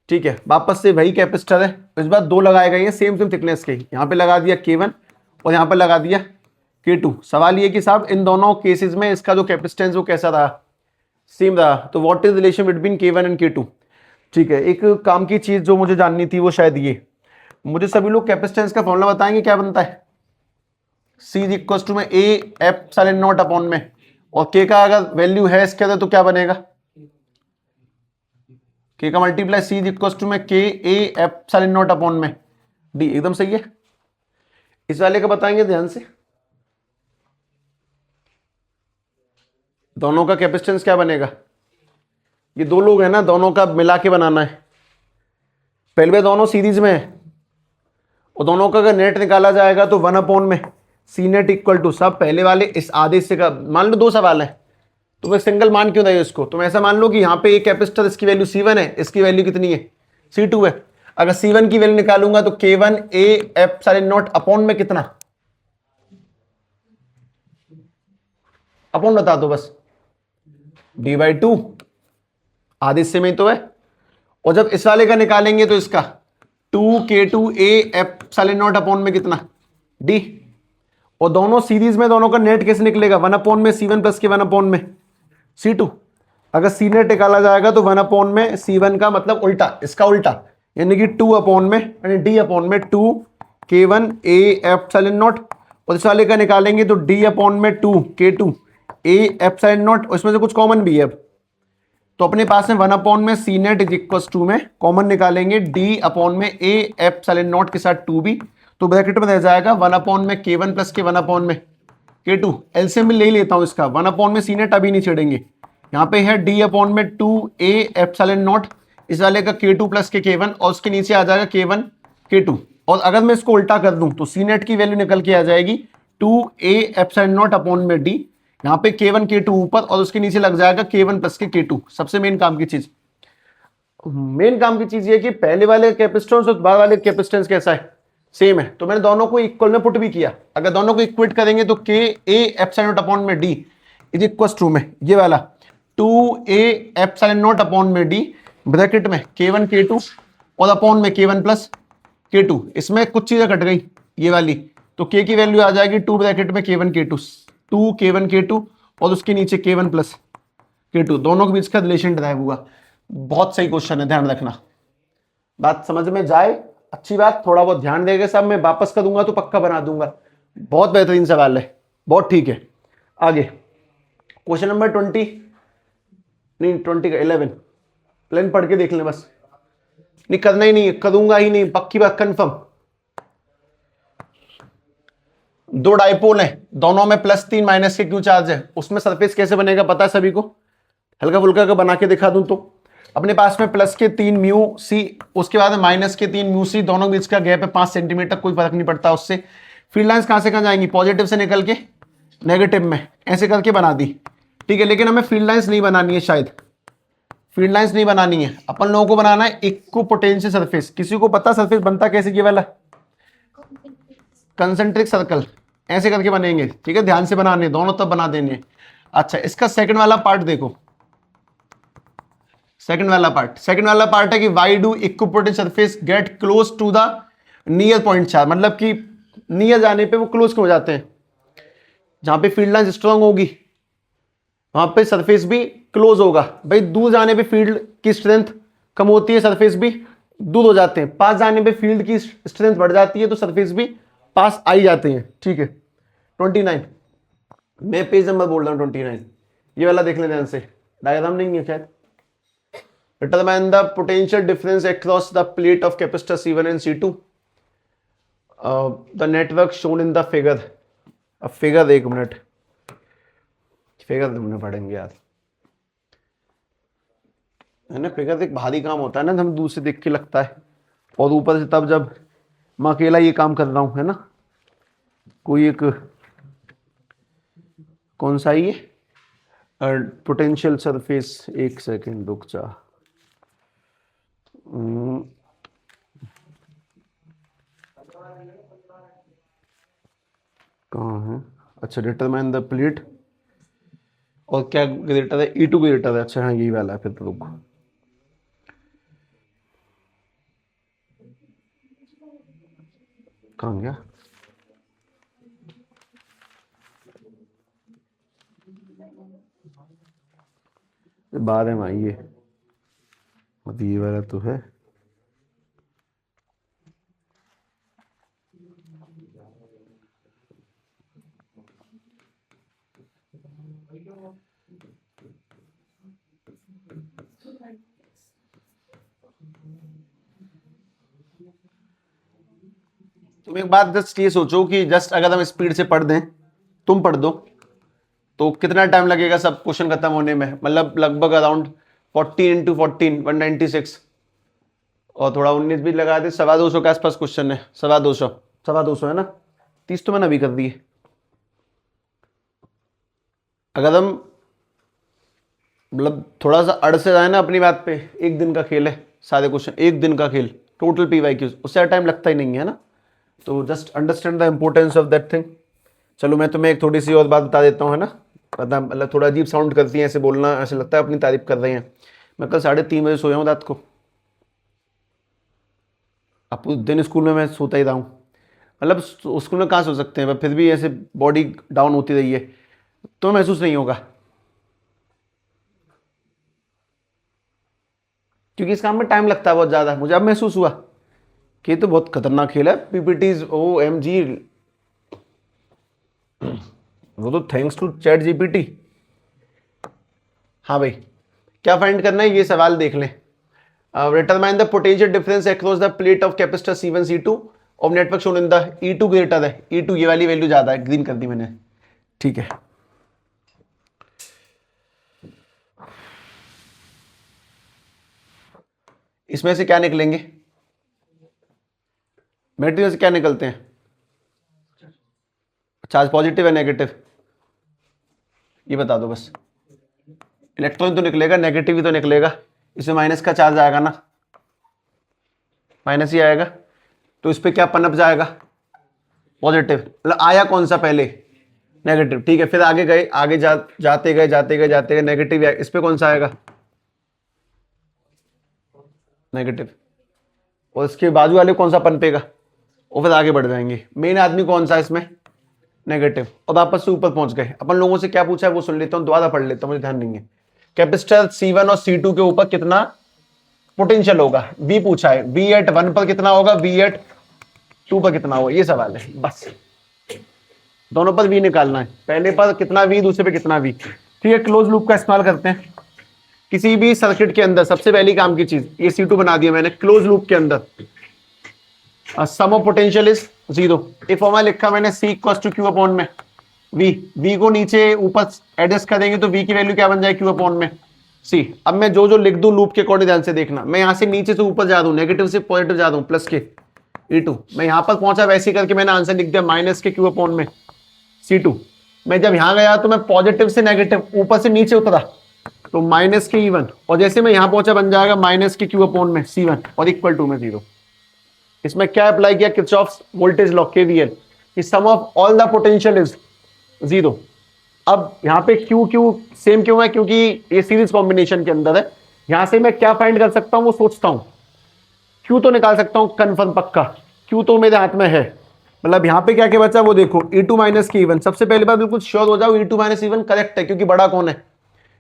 ठीक है, वापस से वही कैपेसिटर है, इस बार दो लगाए गए हैं सेम थिकनेस के, यहाँ पे लगा दिया K1 और यहाँ पे लगा दिया K2। सवाल ये कि साहब इन दोनों केसेस में इसका जो कैपेसिटेंस वो कैसा रहा, सेम रहा। तो what is relation between K1 and K2। ठीक है, एक काम की चीज जो मुझे जाननी थी वो शायद ये, मुझे सभी लोग कैपेसिटेंस का फॉर्मूला बताएंगे क्या बनता है। C इज इक्वल टू में A एप्सिलॉन नॉट अपॉन में, और K का अगर वैल्यू है इसके अंदर तो क्या बनेगा, K का multiply C is equal to में K A epsilon not upon में D। एकदम सही है। इस वाले का बताएंगे ध्यान से, दोनों का कैपेसिटेंस क्या बनेगा। ये दो लोग हैं ना, दोनों का मिला के बनाना है। पहले में दोनों सीरीज में है और दोनों का अगर नेट निकाला जाएगा तो 1 अपॉन में सी नेट इक्वल टू, सब पहले वाले इस आधे हिस्से का, मान लो दो सवाल है तो मैं सिंगल मान क्यों नहीं इसको। तुम ऐसा मान लो कि यहाँ पे एक कैपेसिटर, इसकी वैल्यू C1 है, इसकी वैल्यू कितनी है C2 है। अगर C1 की वैल्यू निकालूंगा तो K1 A epsilon not upon में कितना, अपॉन बता दो बस, D/2, आधे हिस्से में ही तो है। और जब इस वाले का निकालेंगे तो इसका 2K2A एप्सिलॉन नॉट अपॉन में कितना D। और दोनों सीरीज में, दोनों का नेट कैसे निकलेगा, 1 अपॉन में C1 प्लस K1 अपॉन में C2। अगर C नेट निकाला जाएगा तो 1 अपॉन में C1 का मतलब उल्टा, इसका उल्टा, यानी कि 2 अपॉन में, यानी D अपॉन में 2K1A एप्सिलॉन नॉट। और इस वाले का निकालेंगे तो D अपॉन में 2K2A एप्सिलॉन नॉट, और इसमें से कुछ कॉमन भी है। अब तो अपने पास में 1 अपॉन में C net is equal to में कॉमन निकालेंगे D अपॉन में A एप्सिलॉन नॉट के साथ 2B, तो ब्रैकेट में रह जाएगा 1 अपॉन में K1 प्लस K1 अपॉन में K2। एलसीएम में ले लेता हूं इसका, 1 अपॉन में C नेट अभी नहीं छेड़ेंगे, यहाँ पे है D अपॉन में 2A एप्सिलॉन नॉट, इस वाले का K2 प्लस K1 और उसके नीचे आ जाएगा K1 K2। और अगर मैं इसको उल्टा कर दूं तो C नेट की वैल्यू निकल के आ जाएगी 2A एप्सिलॉन नॉट अपॉन में D, यहाँ पे K1 K2 ऊपर और उसके नीचे लग जाएगा K1 प्लस K2। सबसे मेन काम की चीज, ये कि पहले वाले कैपेसिटेंस और बाद वाले कैपेसिटेंस कैसा है, सेम है। तो मैंने दोनों को इक्वल में पुट भी किया। अगर दोनों को इक्वेट करेंगे तो K A epsilon not upon में D इज इक्वल टू में ये वाला 2A एप्सिलॉन नॉट अपॉन में D ब्रैकेट में K1 K2 और अपॉन में K1 प्लस K2। इसमें कुछ चीजें कट गई ये वाली, तो K की वैल्यू आ जाएगी 2 ब्रैकेट में K1 K2, 2 K1 K2 और उसके नीचे K1 प्लस K2, दोनों के बीच का रिलेशन ड्राइव हुआ। बहुत सही क्वेश्चन है, ध्यान रखना, बात समझ में जाए अच्छी बात, थोड़ा बहुत ध्यान देगा सब, मैं वापस कर दूंगा तो पक्का बना दूंगा। बहुत बेहतरीन सवाल है, बहुत ठीक है। आगे क्वेश्चन नंबर 20 नहीं 20 का 11 प्लान पढ़ के देख लें बस, नहीं करना ही नहीं, करूंगा ही नहीं, पक्की बात कंफर्म। दो डाइपोल है, दोनों में +3 माइनस के क्यू चार्ज है, उसमें सरफेस कैसे बनेगा पता है सभी को? हल्का फुल्का का बना के दिखा दूं तो अपने पास में +3 म्यू सी, उसके बाद -3 म्यू सी, दोनों बीच का गैप है 5 सेंटीमीटर, कोई फर्क नहीं पड़ता उससे। फील्ड लाइंस कहां से कहां जाएंगी? पॉजिटिव से निकल के नेगेटिव में, ऐसे करके बना दी, ठीक है। लेकिन हमें फील्ड लाइंस नहीं बनानी है, शायद फील्ड लाइंस नहीं बनानी है, अपन लोगों को बनाना है इक्को पोटेंशियल सरफेस। किसी को पता सरफेस बनता कैसे? ये वाला कंसेंट्रिक सर्कल, ऐसे करके बनेंगे, ठीक है। ध्यान से बनाने, दोनों तरफ बना देने। अच्छा, इसका सेकंड वाला पार्ट देखो, सेकंड वाला पार्ट है कि why do equipotential surface get close to the near point charge, मतलब कि नियर जाने पे वो क्लोज क्यों हो जाते हैं? जहां पे फील्ड लाइन स्ट्रांग होगी वहां पे सरफेस भी क्लोज होगा। भाई दूर जाने पे फील्ड की स्ट्रेंथ कम होती है, सरफेस भी दूर हो जाते हैं। पास जाने पे फील्ड की स्ट्रेंथ बढ़ जाती है, तो सरफेस भी पास आई जाते हैं, ठीक है। 29 मैं पेज नंबर बोल रहा हूं 29, ये वाला देख लें ध्यान से, डायग्राम नहीं है शायद। Determine the potential difference across the plate of capacitor C1 and C2. The network shown in the figure. अब फिगर एक मिनट, फिगर तुमने पढ़ेंगे यार, है ना। फिगर एक भारी काम होता है ना, हम दूर से देख के लगता है, और ऊपर से तब जब मैं अकेला ये काम कर रहा हूं, है ना। कोई एक कौन सा ये पोटेंशियल सरफेस, एक सेकेंड रुक जा, कहाँ है? अच्छा, डिटरमाइन द प्लेट, और क्या ग्रेटर है? E2 ग्रेटर है। अच्छा हाँ, यही वाला है, फिर तो रुको, कहाँ गया? बाद में आइए, अब ये वाला तो है। तुम एक बात जस्ट ये सोचो कि जस्ट अगर हम स्पीड से पढ़ दें, तुम पढ़ दो, तो कितना टाइम लगेगा सब क्वेश्चन खत्म होने में? मतलब लगभग अराउंड 40 × 14 196, और थोड़ा 19 भी लगा दे, 250 के आसपास क्वेश्चन है। 250 है ना, 30 तो मैंने अभी कर दिए। अगर हम मतलब थोड़ा सा अड़ से जाए ना अपनी बात पे, एक दिन का खेल है सारे क्वेश्चन, एक दिन का खेल, टोटल PYQs, उससे टाइम लगता ही नहीं है ना। तो just understand the importance of that thing. चलो मैं तुम्हें एक थोड़ी सी और बात बता देता हूँ, है ना। पता मतलब थोड़ा अजीब साउंड करती है ऐसे बोलना, ऐसे लगता है अपनी तारीफ कर रहे हैं। मैं कल 3:30 बजे सोया हूँ रात को, अब उस दिन स्कूल में मैं सोता ही रहा हूँ। मतलब स्कूल में कहाँ सो सकते हैं, फिर भी ऐसे बॉडी डाउन होती रही है, तो महसूस नहीं होगा, क्योंकि इस काम में टाइम लगता है बहुत ज़्यादा। मुझे अब महसूस हुआ कि तो बहुत खतरनाक खेल है PPTs, OMG, वो तो थैंक्स टू चैट GPT। हाँ भाई, क्या फाइंड करना है, ये सवाल देख लें। Determine the potential difference across the plate of capacitor C1 C2 of network shown in the E2 greater है, E2 ये वाली वैल्यू ज्यादा है, ग्रीन कर दी मैंने, ठीक है। इसमें से क्या निकलेंगे? मटेरियल से क्या निकलते हैं? चार्ज पॉजिटिव है नेगेटिव, ये बता दो बस। इलेक्ट्रॉन तो निकलेगा, नेगेटिव ही तो निकलेगा, इसमें माइनस का चार्ज आएगा ना, माइनस ही आएगा, तो इस पे क्या पनप जाएगा? पॉजिटिव। मतलब आया कौन सा पहले? नेगेटिव, ठीक है। फिर आगे गए, आगे जाते गए नेगेटिव, इस पे कौन सा आएगा? नेगेटिव। और इसके बाजू वाले कौन सा पनपेगा? और फिर आगे बढ़ जाएंगे। मेन आदमी कौन सा इसमें? नेगेटिव। और वापस से ऊपर पहुंच गए। अपन लोगों से क्या पूछा है वो सुन लेता हूं, दोबारा पढ़ लेता हूं, मुझे ध्यान नहीं है। कैपेसिटर C1 और C2 के ऊपर कितना पोटेंशियल होगा? V पूछा है। V at 1 पर कितना होगा, V at 2 पर कितना होगा, ये सवाल है। बस दोनों पर V निकालना है, पहले पर कितना V, दूसरे पे कितना V। ठीक है, क्लोज लूप का इस्तेमाल करते हैं किसी भी सर्किट के अंदर। सबसे पहली काम की चीज, ये C2 बना दिया मैंने। क्लोज लूप के अंदर सम ऑफ पोटेंशियल इज 0। ये फॉर्मूला लिखा मैंने, C equals to Q upon में V को नीचे ऊपर एडजस्ट करेंगे तो V की वैल्यू क्या बन जाएगी, Q अपॉन में C। अब मैं जो जो लिख दूं लूप के अकॉर्डिंग ध्यान से देखना, मैं यहां से नीचे से ऊपर जा दूं, नेगेटिव से पॉजिटिव जा दूं, प्लस के E2। मैं यहां पर पहुंचा वैसे करके मैंने आंसर लिख दिया माइनस के Q अपॉन में C2। मैं जब यहां गया तो मैं पॉजिटिव से नेगेटिव ऊपर से नीचे उतरा तो माइनस के E1, और जैसे मैं यहां पहुंचा बन जाएगा माइनस के Q अपॉन में C1 और इक्वल टू में 0। इसमें क्या अप्लाई किया, किरचॉफ्स वोल्टेज लॉ KVL, कि sum of all the potential is 0। अब यहां पे Q सेम क्यों है, क्योंकि ये सीरीज कॉम्बिनेशन के अंदर है। यहां से मैं क्या फाइंड कर सकता हूं वो सोचता हूं। Q तो निकाल सकता हूं कंफर्म पक्का, Q तो मेरे हाथ में है। मतलब यहां पे क्या क्या बचा वो देखो, E2 माइनस के E1। सबसे पहली बात बिल्कुल श्योर हो जाओ, E2 माइनस E1 करेक्ट है, क्योंकि बड़ा कौन है,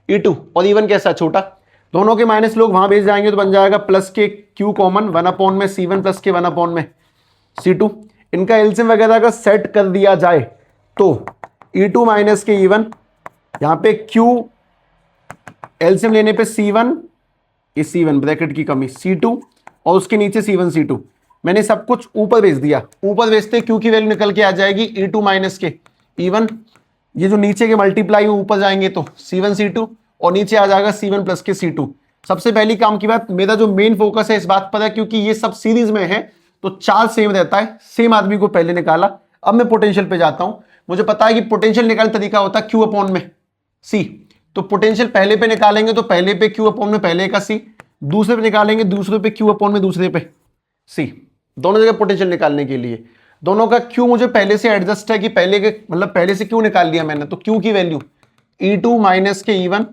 E2, और E1 कैसा, छोटा। दोनों के माइनस लोग वहां भेज जाएंगे तो बन जाएगा प्लस के Q कॉमन 1 अपॉन में C1 प्लस के 1 अपॉन में C2। इनका एलसीएम वगैरह अगर सेट कर दिया जाए तो E2 माइनस के E1, यहां पे Q एलसीएम लेने पे C1, ये C1 ब्रैकेट की कमी C2, और उसके नीचे C1 C2। मैंने सब कुछ ऊपर भेज दिया, ऊपर भेजते Q की वैल्यू निकल के आ जाएगी E2 माइनस के E1। ये जो नीचे के मल्टीप्लाई ऊपर जाएंगे तो C1 C2, और नीचे आ जाएगा C1 प्लस के C2। सबसे पहली काम की बात, मेरा जो मेन फोकस है इस बात पर है, क्योंकि ये सब सीरीज में है तो चार्ज सेम रहता है। सेम आदमी को पहले निकाला। अब मैं पोटेंशियल पे जाता हूं। मुझे पता है कि पोटेंशियल निकालने तरीका होता है Q अपॉन में C। तो पोटेंशियल पहले पे निकालेंगे तो पहले पे Q अपॉन में पहले का C, दूसरे पे निकालेंगे दूसरे पे Q अपॉन में दूसरे पे C। दोनों जगह पोटेंशियल निकालने के लिए दोनों का Q मुझे पहले से एडजस्ट है कि पहले के मतलब पहले से Q निकाल लिया मैंने, तो Q की वैल्यू E2 माइनस के E1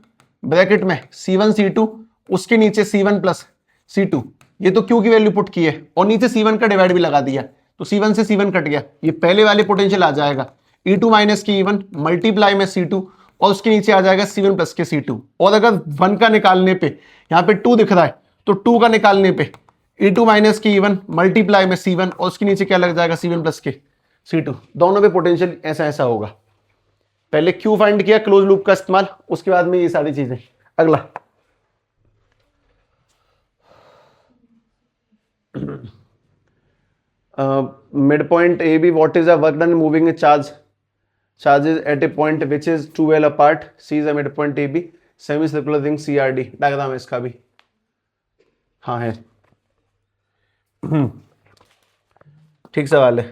ब्रैकेट में C1 C2, उसके नीचे C1 प्लस C2। ये तो Q की वैल्यू पुट की है, और नीचे C1 का डिवाइड भी लगा दिया तो C1 से C1 कट गया। ये पहले वाले पोटेंशियल आ जाएगा E2 माइनस के E1 मल्टीप्लाई में C2, और उसके नीचे आ जाएगा C1 प्लस के C2। और अगर 1 का निकालने पे यहाँ पे 2 दिख रहा है तो 2 का निकालने पे E2 माइनस के E1 मल्टीप्लाई में C1, और उसके नीचे क्या लग जाएगा C1 प्लस के C2। दोनों पे पोटेंशियल ऐसा ऐसा होगा। पहले Q फाइंड किया क्लोज लूप का इस्तेमाल, उसके बाद में ये सारी चीजें। अगला mid point A B, what is a work done moving a charges at a point which is 2L apart, C is a midpoint AB, semicircular ring CRD। Diagram है इसका भी, हाँ है। ठीक सवाल है,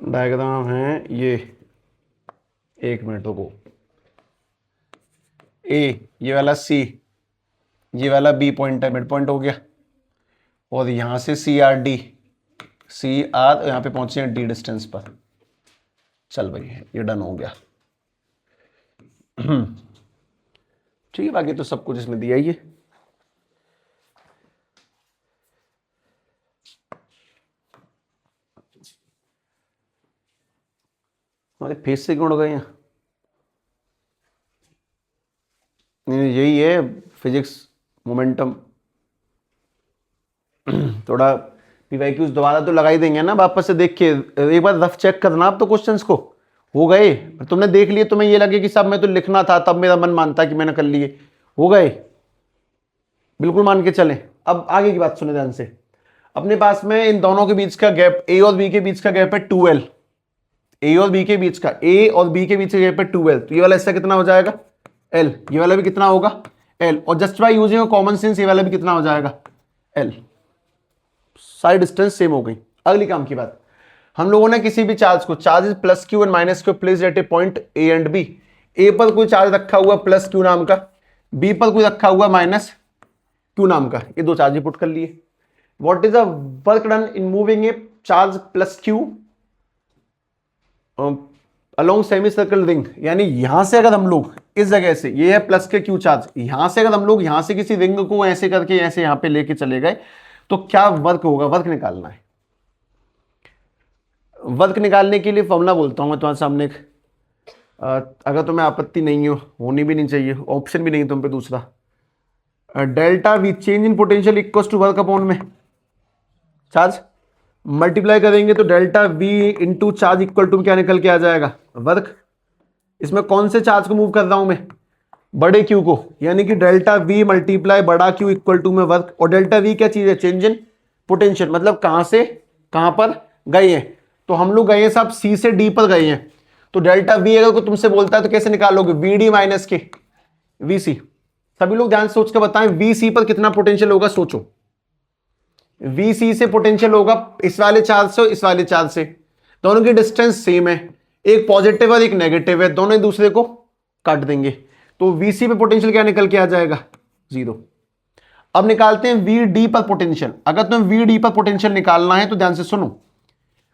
डायग्राम है ये। एक मिनट रुको, ए ये वाला C, ये वाला B पॉइंट है, मिड पॉइंट हो गया, और यहां से CRD, CR यहां पे पहुंचे हैं D डिस्टेंस पर। चल भाई ये डन हो गया। ठीक है, बाकी तो सब कुछ इसमें दिया ही है। हमारे फेस से क्यों उड़ गए हैं? नहीं यही है फिजिक्स मोमेंटम। थोड़ा पीवाईक्यूज दोबारा तो लगा ही देंगे ना, वापस से देख के एक बार रफ चेक करना आप तो क्वेश्चंस को। हो गए तुमने देख लिए, तुम्हें ये लगे कि सब मैं तो लिखना था, तब मेरा मन मानता कि मैंने कर लिए, हो गए बिल्कुल मान के चलें। अब आगे की बात सुने ध्यान से। अपने पास में इन दोनों के बीच का गैप, ए और बी के बीच का गैप है 2L। ए और बी के बीच का, ए और बी के बीच का गैप है 2L, तो ये वाला हिस्सा कितना हो जाएगा L, ये वाला भी कितना होगा L, और just by using common sense ये वाला भी कितना हो जाएगा L। सारी डिस्टेंस सेम हो गई। अगली काम की बात, हम लोगों ने किसी भी चार्ज को, charges plus q and minus q place at a point A and B. A पर कोई चार्ज रखा हुआ प्लस क्यू नाम का, बी पर कोई रखा हुआ माइनस क्यू नाम का, ये दो चार्ज पुट कर लिए। What is the work done in moving a charge plus Q along semi circle ring. यानी यहां से अगर हम लोग इस जगह से, ये है प्लस के क्यू चार्ज, यहां से अगर हम लोग यहां से किसी रिंग को ऐसे करके ऐसे यहां पे लेके चले गए तो क्या वर्क होगा, वर्क निकालना है। वर्क निकालने के लिए फॉर्मूला बोलता हूं मैं तुम्हारे सामने एक, अगर तुम्हें आपत्ति नहीं हो, होनी भी नहीं चाहिए, ऑप्शन भी नहीं तुम पे दूसरा, delta V change in potential equal to work upon में चार्ज, मल्टीप्लाई करेंगे तो delta V into charge equal to क्या निकल के आ जाएगा वर्क। इसमें कौन से चार्ज को मूव कर रहा हूं मैं, बड़े क्यू को, यानी कि डेल्टा वी मल्टीप्लाई बड़ा क्यू इक्वल टू में वर्क। और डेल्टा वी क्या चीज है, चेंज इन पोटेंशियल, मतलब कहां से कहां पर गए हैं। तो हम लोग गए हैं साहब सी से डी पर गए हैं। तो डेल्टा वी अगर कोई तुमसे बोलता है तो कैसे निकालोगे, वी डी माइनस के वी सी। सभी लोग ध्यान से सोच के बताएं वी सी पर कितना पोटेंशियल होगा, सोचो। वी सी से पोटेंशियल होगा इस वाले चार्ज से और इस वाले चार्ज से, दोनों की डिस्टेंस सेम है, एक पॉजिटिव और एक नेगेटिव है, दोनों एक दूसरे को काट देंगे। तो वीसी पे पोटेंशियल क्या निकल के आ जाएगा, 0। अब निकालते हैं वी डी पर पोटेंशियल। अगर तुम्हें वी डी पर पोटेंशियल निकालना है तो ध्यान से सुनो।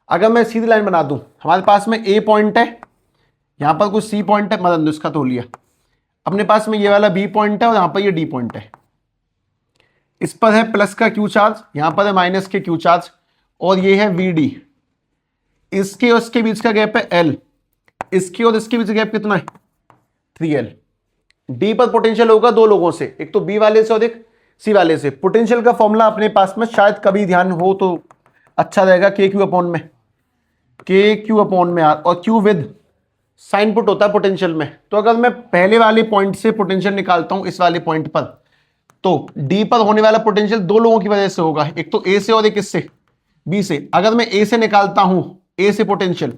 अगर मैं सीधी लाइन बना दूं, हमारे पास में ए पॉइंट है, यहां पर कुछ सी पॉइंट है, मतलब इसका तो लिया, अपने पास में ये वाला बी पॉइंट है और यहां पर ये डी पॉइंट है। इस पर है प्लस का क्यू चार्ज, यहां पर है माइनस के क्यू चार्ज, और ये है वी डी। इसके और इसके बीच का गैप है एल, इसके और इसके बीच गैप कितना है, 3L। डी पर पोटेंशियल होगा दो लोगों से, एक तो बी वाले से और एक सी वाले से। पोटेंशियल का फॉर्मूला अपने पास में शायद कभी ध्यान हो तो अच्छा रहेगा, के क्यू अपॉन में, के क्यू अपॉन में आर, और क्यू विद साइन पुट होता है पोटेंशियल में। तो अगर मैं पहले वाले पॉइंट से पोटेंशियल निकालता हूं इस वाले पॉइंट पर, तो डी पर होने वाला पोटेंशियल दो लोगों की वजह से होगा, एक तो ए से और एक इससे बी से। अगर मैं ए से निकालता हूं, ए से पोटेंशियल,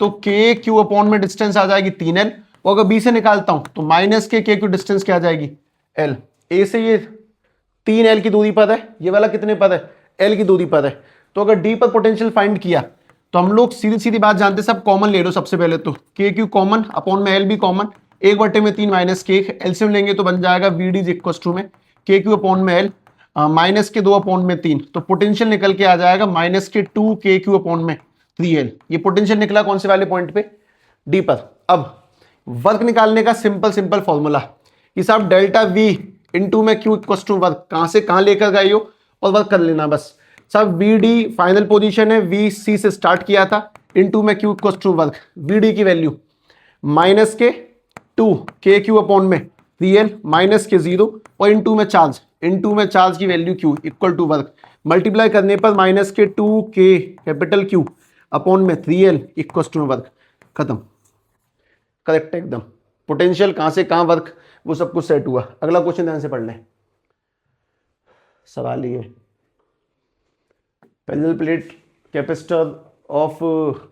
तो के क्यू अपॉन में डिस्टेंस आ जाएगी 3L, और अगर बी से निकालता हूं तो माइनस के क्यू डिस्टेंस क्या आ जाएगी, L। ए से ये 3L की दूरी पर है, ये वाला कितने पर है, L की दूरी पर है। तो अगर डी पर पोटेंशियल फाइंड किया तो हम लोग सीधी सीधी बात जानते हैं, सब कॉमन ले लो सबसे पहले, तो के क्यू कॉमन, अपॉन में एल भी कॉमन, 1/3 माइनस के, एलसीएम लेंगे तो बन जाएगा वी डी इक्वल टू में के क्यू अपॉन में एल माइनस के 2 अपॉन में 3। तो पोटेंशियल निकल के आ जाएगा माइनस के 2 के क्यू अपॉन में 3L। ये पोटेंशियल निकला कौन से वाले पॉइंट पे, डी पर। अब वर्क निकालने का सिंपल फॉर्मूला कि साहब डेल्टा वी इंटू में क्यू इक्वल टू वर्क, कहां से कहां लेकर गए हो और वर्क कर लेना बस। सब वी डी फाइनल पोजीशन है, वी सी से स्टार्ट किया था, इनटू में Q equal to work. V D की वैल्यू माइनस के 2 के क्यू अपॉन में 3L माइनस के 0, और इनटू में चार्ज की value Q equal to work. Multiply करने पर माइनस के 2 के कैपिटल क्यू अपॉन में 3L इक्वल टू वर्क। खत्म, करेक्ट एकदम। पोटेंशियल कहां से कहां वर्क, वो सब कुछ सेट हुआ। अगला क्वेश्चन ध्यान से पढ़ लें। सवाल ये, parallel plate capacitor of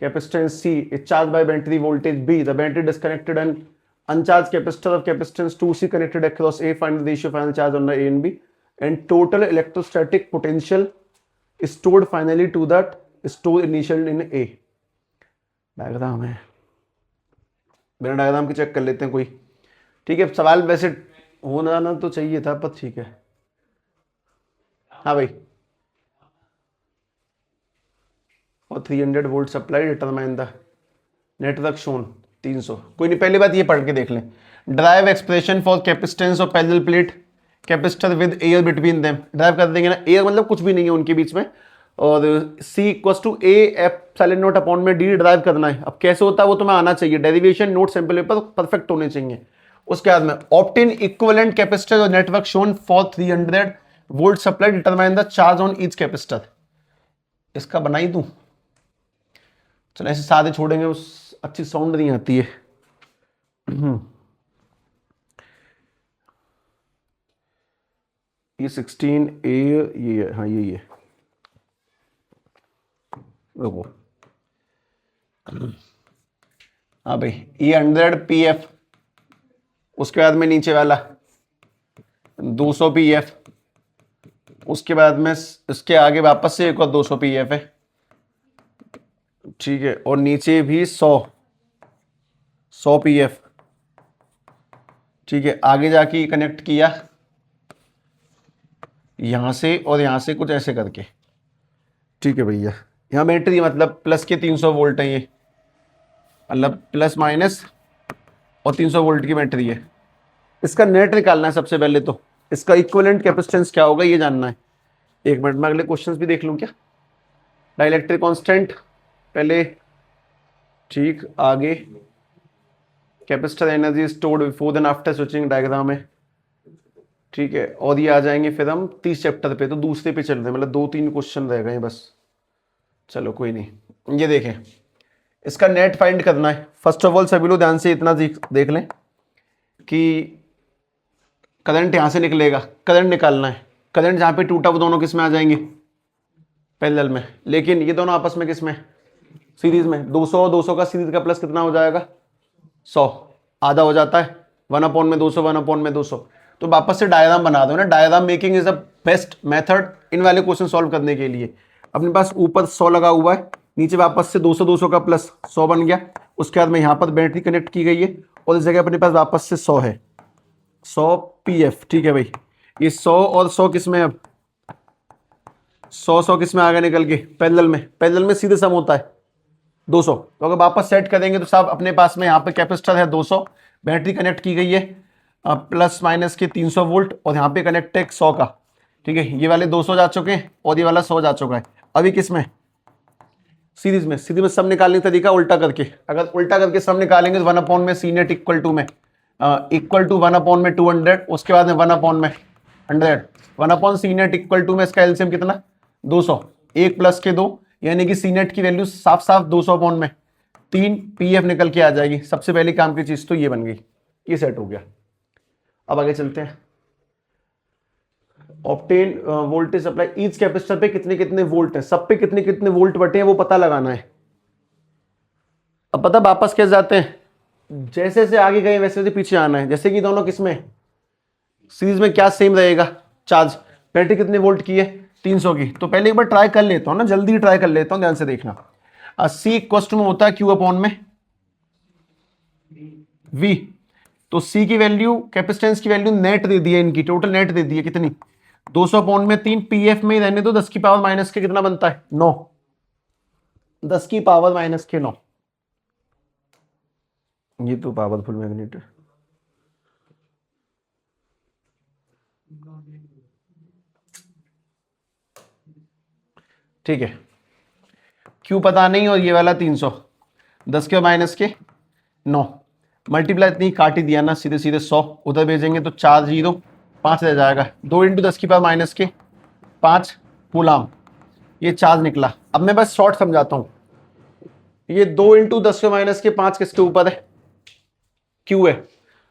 capacitance C is charged by battery voltage B. The battery disconnected and uncharged capacitor of capacitance 2C connected across A. Find the ratio final charge on the A and B. And total electrostatic potential is stored finally to that stored initial in A. Diagram है, बिना डायग्राम के चेक कर लेते हैं कोई। ठीक है, सवाल वैसे होना ना तो चाहिए था, पर ठीक है। हाँ भाई, और 300 volt supply determine the network shown 300। कोई नहीं, पहली बात ये पढ़ के देख लें। Drive expression for capacitance of parallel plate capacitor with air between them. Drive कर देंगे ना, एयर मतलब कुछ भी नहीं है उनके बीच में, और c equals to a epsilon not upon में डी ड्राइव करना है। अब कैसे होता है वो तुम्हें आना चाहिए, derivation note sample paper perfect होने चाहिए। उसके बाद में ऑब्टेन इक्विवेलेंट कैपेसिटर और network shown for 300 volt supply determine the charge on each capacitor. इसका बना ही दूं, चलो ऐसे सादे छोड़ेंगे, उस अच्छी साउंड नहीं आती है। ये 16A, ये हाँ यही है। रुको, हाँ भाई, ये 100 PF, उसके बाद में नीचे वाला 200 PF, उसके बाद में इसके आगे वापस से एक और 200 PF है। ठीक है, और नीचे भी 100 PF। ठीक है, आगे जाके कनेक्ट किया यहां से और यहां से कुछ ऐसे करके। ठीक है भैया, यहां बैटरी मतलब प्लस के 300 वोल्ट है, ये मतलब प्लस माइनस और 300 वोल्ट की बैटरी है। इसका नेट निकालना है सबसे पहले, तो इसका इक्विवेलेंट कैपेसिटेंस क्या होगा ये जानना है। एक मिनट में अगले क्वेश्चंस भी देख लूं क्या। डाइलेक्ट्रिक कांस्टेंट पहले, ठीक, आगे capacitor energy stored before then after switching diagram है। ठीक है, और ये आ जाएंगे फिर हम 30 चैप्टर पे, तो दूसरे पे चल रहे हैं, मतलब 2-3 क्वेश्चन रह गए बस। चलो कोई नहीं, ये देखें, इसका नेट फाइंड करना है। फर्स्ट ऑफ ऑल सभी लोग ध्यान से इतना देख लें कि करंट यहां से निकलेगा, करंट निकालना है। करंट जहां पे टूटा वो दोनों किस में आ जाएंगे, पैरेलल में। लेकिन ये दोनों आपस में किस में, सीरीज में। 200 200 का सीरीज का प्लस कितना हो जाएगा, 100, आधा हो जाता है 1/200 1/200। तो वापस से डायग्राम बना दो ना। Diagram making is the best method in वाले क्वेश्चन सॉल्व करने के लिए। अपने पास ऊपर 100 लगा हुआ है, नीचे वापस से 200 200 का प्लस 100 बन गया। उसके बाद में यहाँ पर बैटरी कनेक्ट की गई है और इस जगह अपने पास वापस से 100 है, 100 PF। ठीक है भाई, ये 100 और 100 किस में, अब 100 किस में आ गया निकल के, पैरेलल में। पैरेलल में सीधे सम होता है 200। तो अगर वापस सेट करेंगे तो साहब अपने पास में यहाँ पे कैपेसिटर है 200, बैटरी कनेक्ट की गई है प्लस माइनस के 300 वोल्ट, और यहाँ पे कनेक्ट है 100 का। ठीक है, ये वाले 200 जा चुके हैं और ये वाला 100 जा चुका है। अभी किस में, सीरीज में। सीरीज में सम निकालने का तरीका उल्टा करके, अगर उल्टा करके सम निकालेंगे तो 1/में सी नेट इक्वल टू 1/200, उसके बाद में 1/100, 1/सी नेट इक्वल टू में इसका एलसीएम कितना, 200, 1 प्लस के 2, यानी कि सी नेट की वैल्यू साफ साफ 200/3 PF निकल के आ जाएगी। सबसे पहले काम की चीज तो ये बन गई, ये सेट हो गया। अब आगे चलते हैं। Obtain voltage supply, each capacitor पे कितने कितने वोल्ट है, सब पे कितने कितने वोल्ट बटे हैं वो पता लगाना है। अब पता वापस कैसे जाते हैं, जैसे जैसे आगे गए वैसे वैसे पीछे आना है। जैसे कि दोनों किसमें, सीरीज में क्या सेम रहेगा, चार्ज। बैटरी कितने वोल्ट की है, 300 की। तो पहले एक बार ट्राई कर लेता हूं ना, जल्दी ट्राई कर लेता हूं, ध्यान से देखना। C क्वेश्चन में होता है Q/में V। तो C की वैल्यू, कैपेसिटेंस की वैल्यू नेट दे दी है, इनकी टोटल नेट दे दी है कितनी, 200/3। PF में ही रहने दो, 10 की पावर माइनस के कितना बनता है, 9, 10 की पावर माइनस के 9। ये तो पावरफुल मैग्नेट है। ठीक है, क्यू पता नहीं और ये वाला 300, 10 के माइनस के 9, मल्टीप्लाई इतनी काट ही दिया ना, सीधे सीधे 100 उधर भेजेंगे तो 4 0 5 रह जाएगा। 2 × 10 की पावर माइनस के 5 कूलाम, ये चार्ज निकला। अब मैं बस शॉर्ट समझाता हूं। ये 2 × 10 के माइनस के 5 किसके ऊपर है, क्यू है।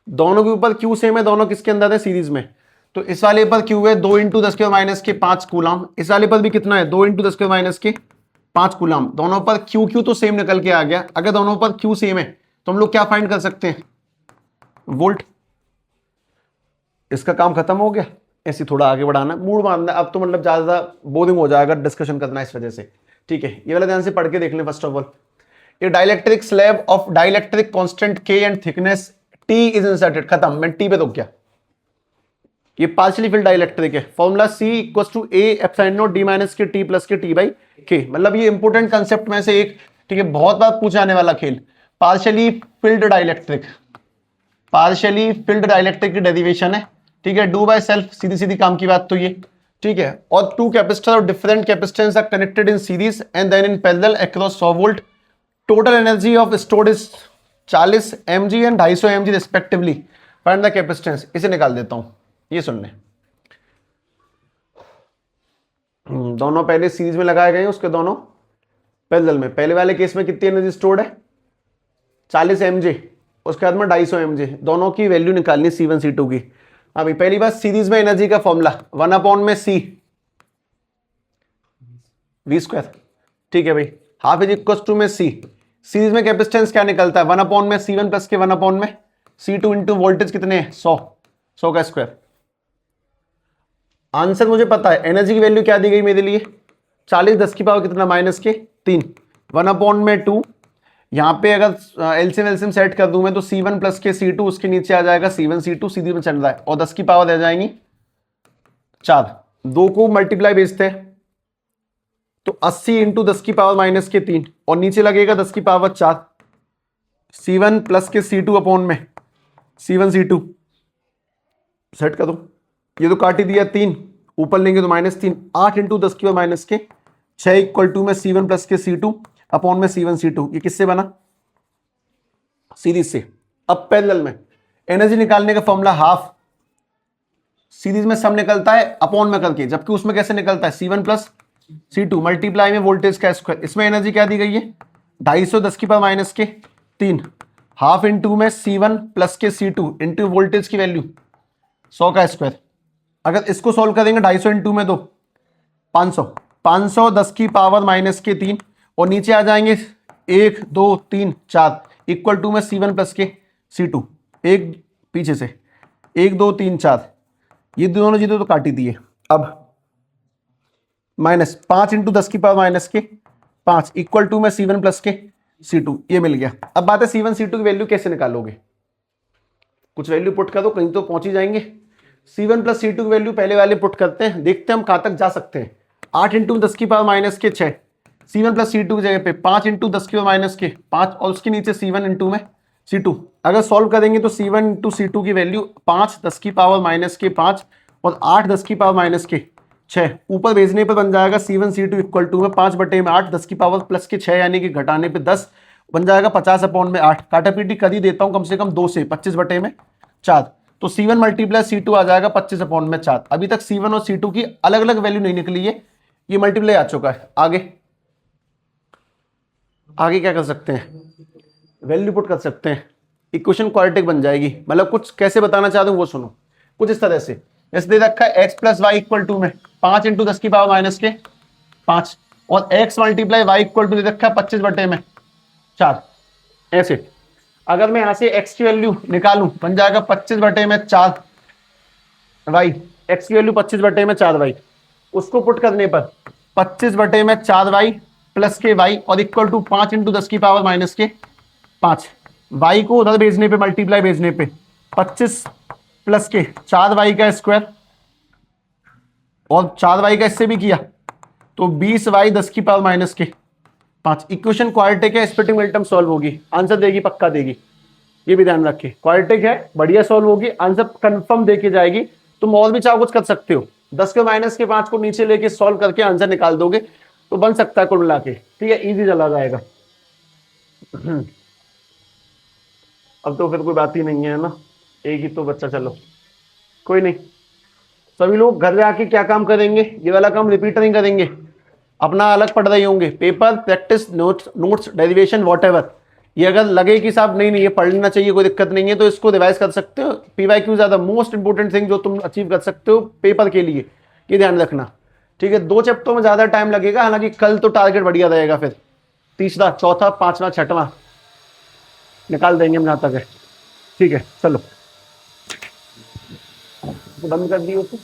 दोनों के ऊपर क्यू सेम है, दोनों किसके अंदर है, सीरीज में। तो इस वाले पर क्यू है 2 × 10 के माइनस के 5 कूलाम, इस वाले पर भी कितना है, 2 × 10 के माइनस के 5 कूलाम। दोनों पर क्यू क्यू तो सेम निकल के आ गया। अगर दोनों पर क्यू सेम है तो हम लोग क्या फाइंड कर सकते हैं, वोल्ट। इसका काम खत्म हो गया। ऐसे थोड़ा आगे बढ़ाना, मूड मारना। अब तो मतलब ज्यादा बोरिंग हो जाएगा डिस्कशन करना इस वजह से। ठीक है, ये वाला ध्यान से पढ़ के देख लें। फर्स्ट ऑफ ऑल, ये dielectric slab of dielectric constant K and thickness T is inserted. खत्म, मैं T पे रुक गया। ये पार्शियली फिल्ड डाइलेक्ट्रिक है। फॉर्मूला C = A ε0 D - के T + के T/K। मतलब ये इंपोर्टेंट कंसेप्ट में से एक। ठीक है, बहुत बार पूछा जाने वाला खेल। Partially filled dielectric, partially filled dielectric की डेरिवेशन है। ठीक है, डू बाय सेल्फ, सीधी सीधी काम की बात तो ये। ठीक है, और 2 capacitor of different capacitance are connected in series and then in parallel across 100 volt. Total energy of stored is 40 mg and 250 mg respectively. Find the capacitance. इसे निकाल देता हूं, ये सुन लें। दोनों पहले सीरीज में लगाए गए हैं, उसके दोनों पैरेलल में। पहले वाले केस में कितनी एनर्जी स्टोर्ड है, 40 mg, उसके बाद में 250 mg। दोनों की वैल्यू निकालनी C1 C2 की। अभी पहली बात, सीरीज में एनर्जी का फॉर्मूला 1/c V²। ठीक है भाई, हाफ इज इक्वल टू में C। सीरीज में कैपेसिटेंस क्या निकलता है, 1/में C1 प्लस के 1/में C2 इंटू वोल्टेज कितने हैं, 100 का स्क्वायर। आंसर मुझे पता है। एनर्जी की वैल्यू क्या दी गई मेरे लिए, 40 10 की पावर कितना माइनस के 3, 1/2। यहां पे अगर एलसीएम सेट कर दूं मैं तो C1 प्लस के C2, उसके नीचे आ जाएगा C1 C2, सीधी में चल रहा है, और 10 की पावर रह जाएंगी 4। 2 को मल्टीप्लाई भेजते हैं तो 80 × 10 की पावर माइनस के 3, और नीचे लगेगा 10 की पावर 4। C1 प्लस के C2/में C1 C2 सेट कर दो। ये तो काट ही दिया, 3 ऊपर लेंगे तो -3। 8 × 10 की पावर माइनस के 6 = में C1 प्लस के C2/में C1 C2। ये किससे बना, सीरीज से। अब पैरेलल में एनर्जी निकालने का फॉर्मूला हाफ। सीरीज में सम निकलता है अपॉन में करके, जबकि उसमें कैसे निकलता है, C1 प्लस C2 मल्टीप्लाई में वोल्टेज का स्क्वायर। इसमें एनर्जी क्या दी गई है, 250 10 की पावर माइनस के 3 हाफ इंटू में C1 प्लस के C2 इंटू वोल्टेज की वैल्यू 100 का स्क्वायर। अगर इसको सॉल्व करेंगे 250 इंटू में तो 500 500 10 की पावर माइनस के 3 और नीचे आ जाएंगे 1 2 3 4 इक्वल टू में C1 प्लस के C2 एक पीछे से 1 2 3 4 ये दोनों चीजें तो काटी दिए। अब माइनस 5 इंटू 10 की पावर माइनस के 5 इक्वल टू में C1 प्लस के C2 ये मिल गया। अब बात है C1 C2 की वैल्यू कैसे निकालोगे, कुछ वैल्यू पुट कर दो कहीं तो पहुंच ही जाएंगे। C1 प्लस C2 की वैल्यू पहले वाले पुट करते हैं, देखते हैं हम कहां तक जा सकते हैं। 8 इंटू 10 की पावर माइनस के 6 C1 प्लस C2 की जगह पे 5 इंटू 10 की पावर माइनस के 5 और उसके नीचे C1 इंटू में C2। अगर सॉल्व करेंगे तो C1 इंटू C2 की वैल्यू 5 10 की पावर माइनस के 5 और 8 10 की पावर माइनस के 6 ऊपर भेजने पर बन जाएगा C1 C2 इक्वल टू में 5 बटे में 8 10 की पावर प्लस के 6 यानी कि घटाने पे 10 बन जाएगा 50 अपॉन में 8। काटा पीटी कर ही देता हूं कम से कम 2 से 25 बटे में 4 तो C1 मल्टीप्लाई C2 आ जाएगा 25 अपॉन में 4। अभी तक C1 और C2 की अलग अलग वैल्यू नहीं निकली है, ये मल्टीप्लाई आ चुका है। आगे आगे क्या कर सकते हैं, वैल्यू पुट कर सकते हैं, इक्वेशन क्वाड्रेटिक बन जाएगी। मतलब कुछ कैसे बताना चाहते हो वो सुनो, कुछ इस तरह से जैसे दे रखा है x plus Y equal to में 5 इंटू 10 की पावर माइनस के 5 और x multiply y equal to दे रखा है 25 बटे में 4। ऐसे अगर मैं यहां से x की वैल्यू निकालूं बन जाएगा 25 बटे में 4 वाई, x की वैल्यू 25 बटे में 4 वाई, उसको पुट करने पर 25 बटे में 4 वाई प्लस के वाई और इक्वल टू 5 इंटू 10 की पावर माइनस के 5। वाई को उधर भेजने पे मल्टीप्लाई भेजने पे 25 प्लस के 4 वाई का स्क्वायर और 4 वाई का इससे भी किया तो 20 वाई 10 की पावर माइनस के 5। इक्वेशन क्वाड्रेटिक है, स्प्लिटिंग मिनटम सॉल्व होगी, आंसर देगी पक्का देगी, ये भी ध्यान रखिए। क्वाड्रेटिक है, बढ़िया सॉल्व होगी, आंसर कंफर्म देके जाएगी। तुम और भी चाहो कुछ कर सकते हो, 10 के माइनस के 5 को नीचे लेके सॉल्व करके आंसर निकाल दोगे तो बन सकता है कुल मिला के, ठीक है, इजी चला जाएगा। अब तो फिर कोई बात ही नहीं है ना, एक ही तो बच्चा, चलो कोई नहीं। सभी लोग घर जाके क्या काम करेंगे, ये वाला काम रिपीट नहीं करेंगे, अपना अलग पढ़ रहे होंगे, paper practice notes derivation whatever. ये अगर लगे कि साहब नहीं ये पढ़ लेना चाहिए कोई दिक्कत नहीं है तो इसको रिवाइज कर सकते हो। PYQ ज्यादा मोस्ट इंपोर्टेंट थिंग जो तुम अचीव कर सकते हो पेपर के लिए, ये ध्यान रखना, ठीक है। 2 चैप्टरों में ज्यादा टाइम लगेगा, हालांकि कल तो टारगेट बढ़िया रहेगा, फिर तीसरा चौथा पांचवा छठवां निकाल देंगे हम जहां तक है, ठीक है। चलो बंद कर दियो तो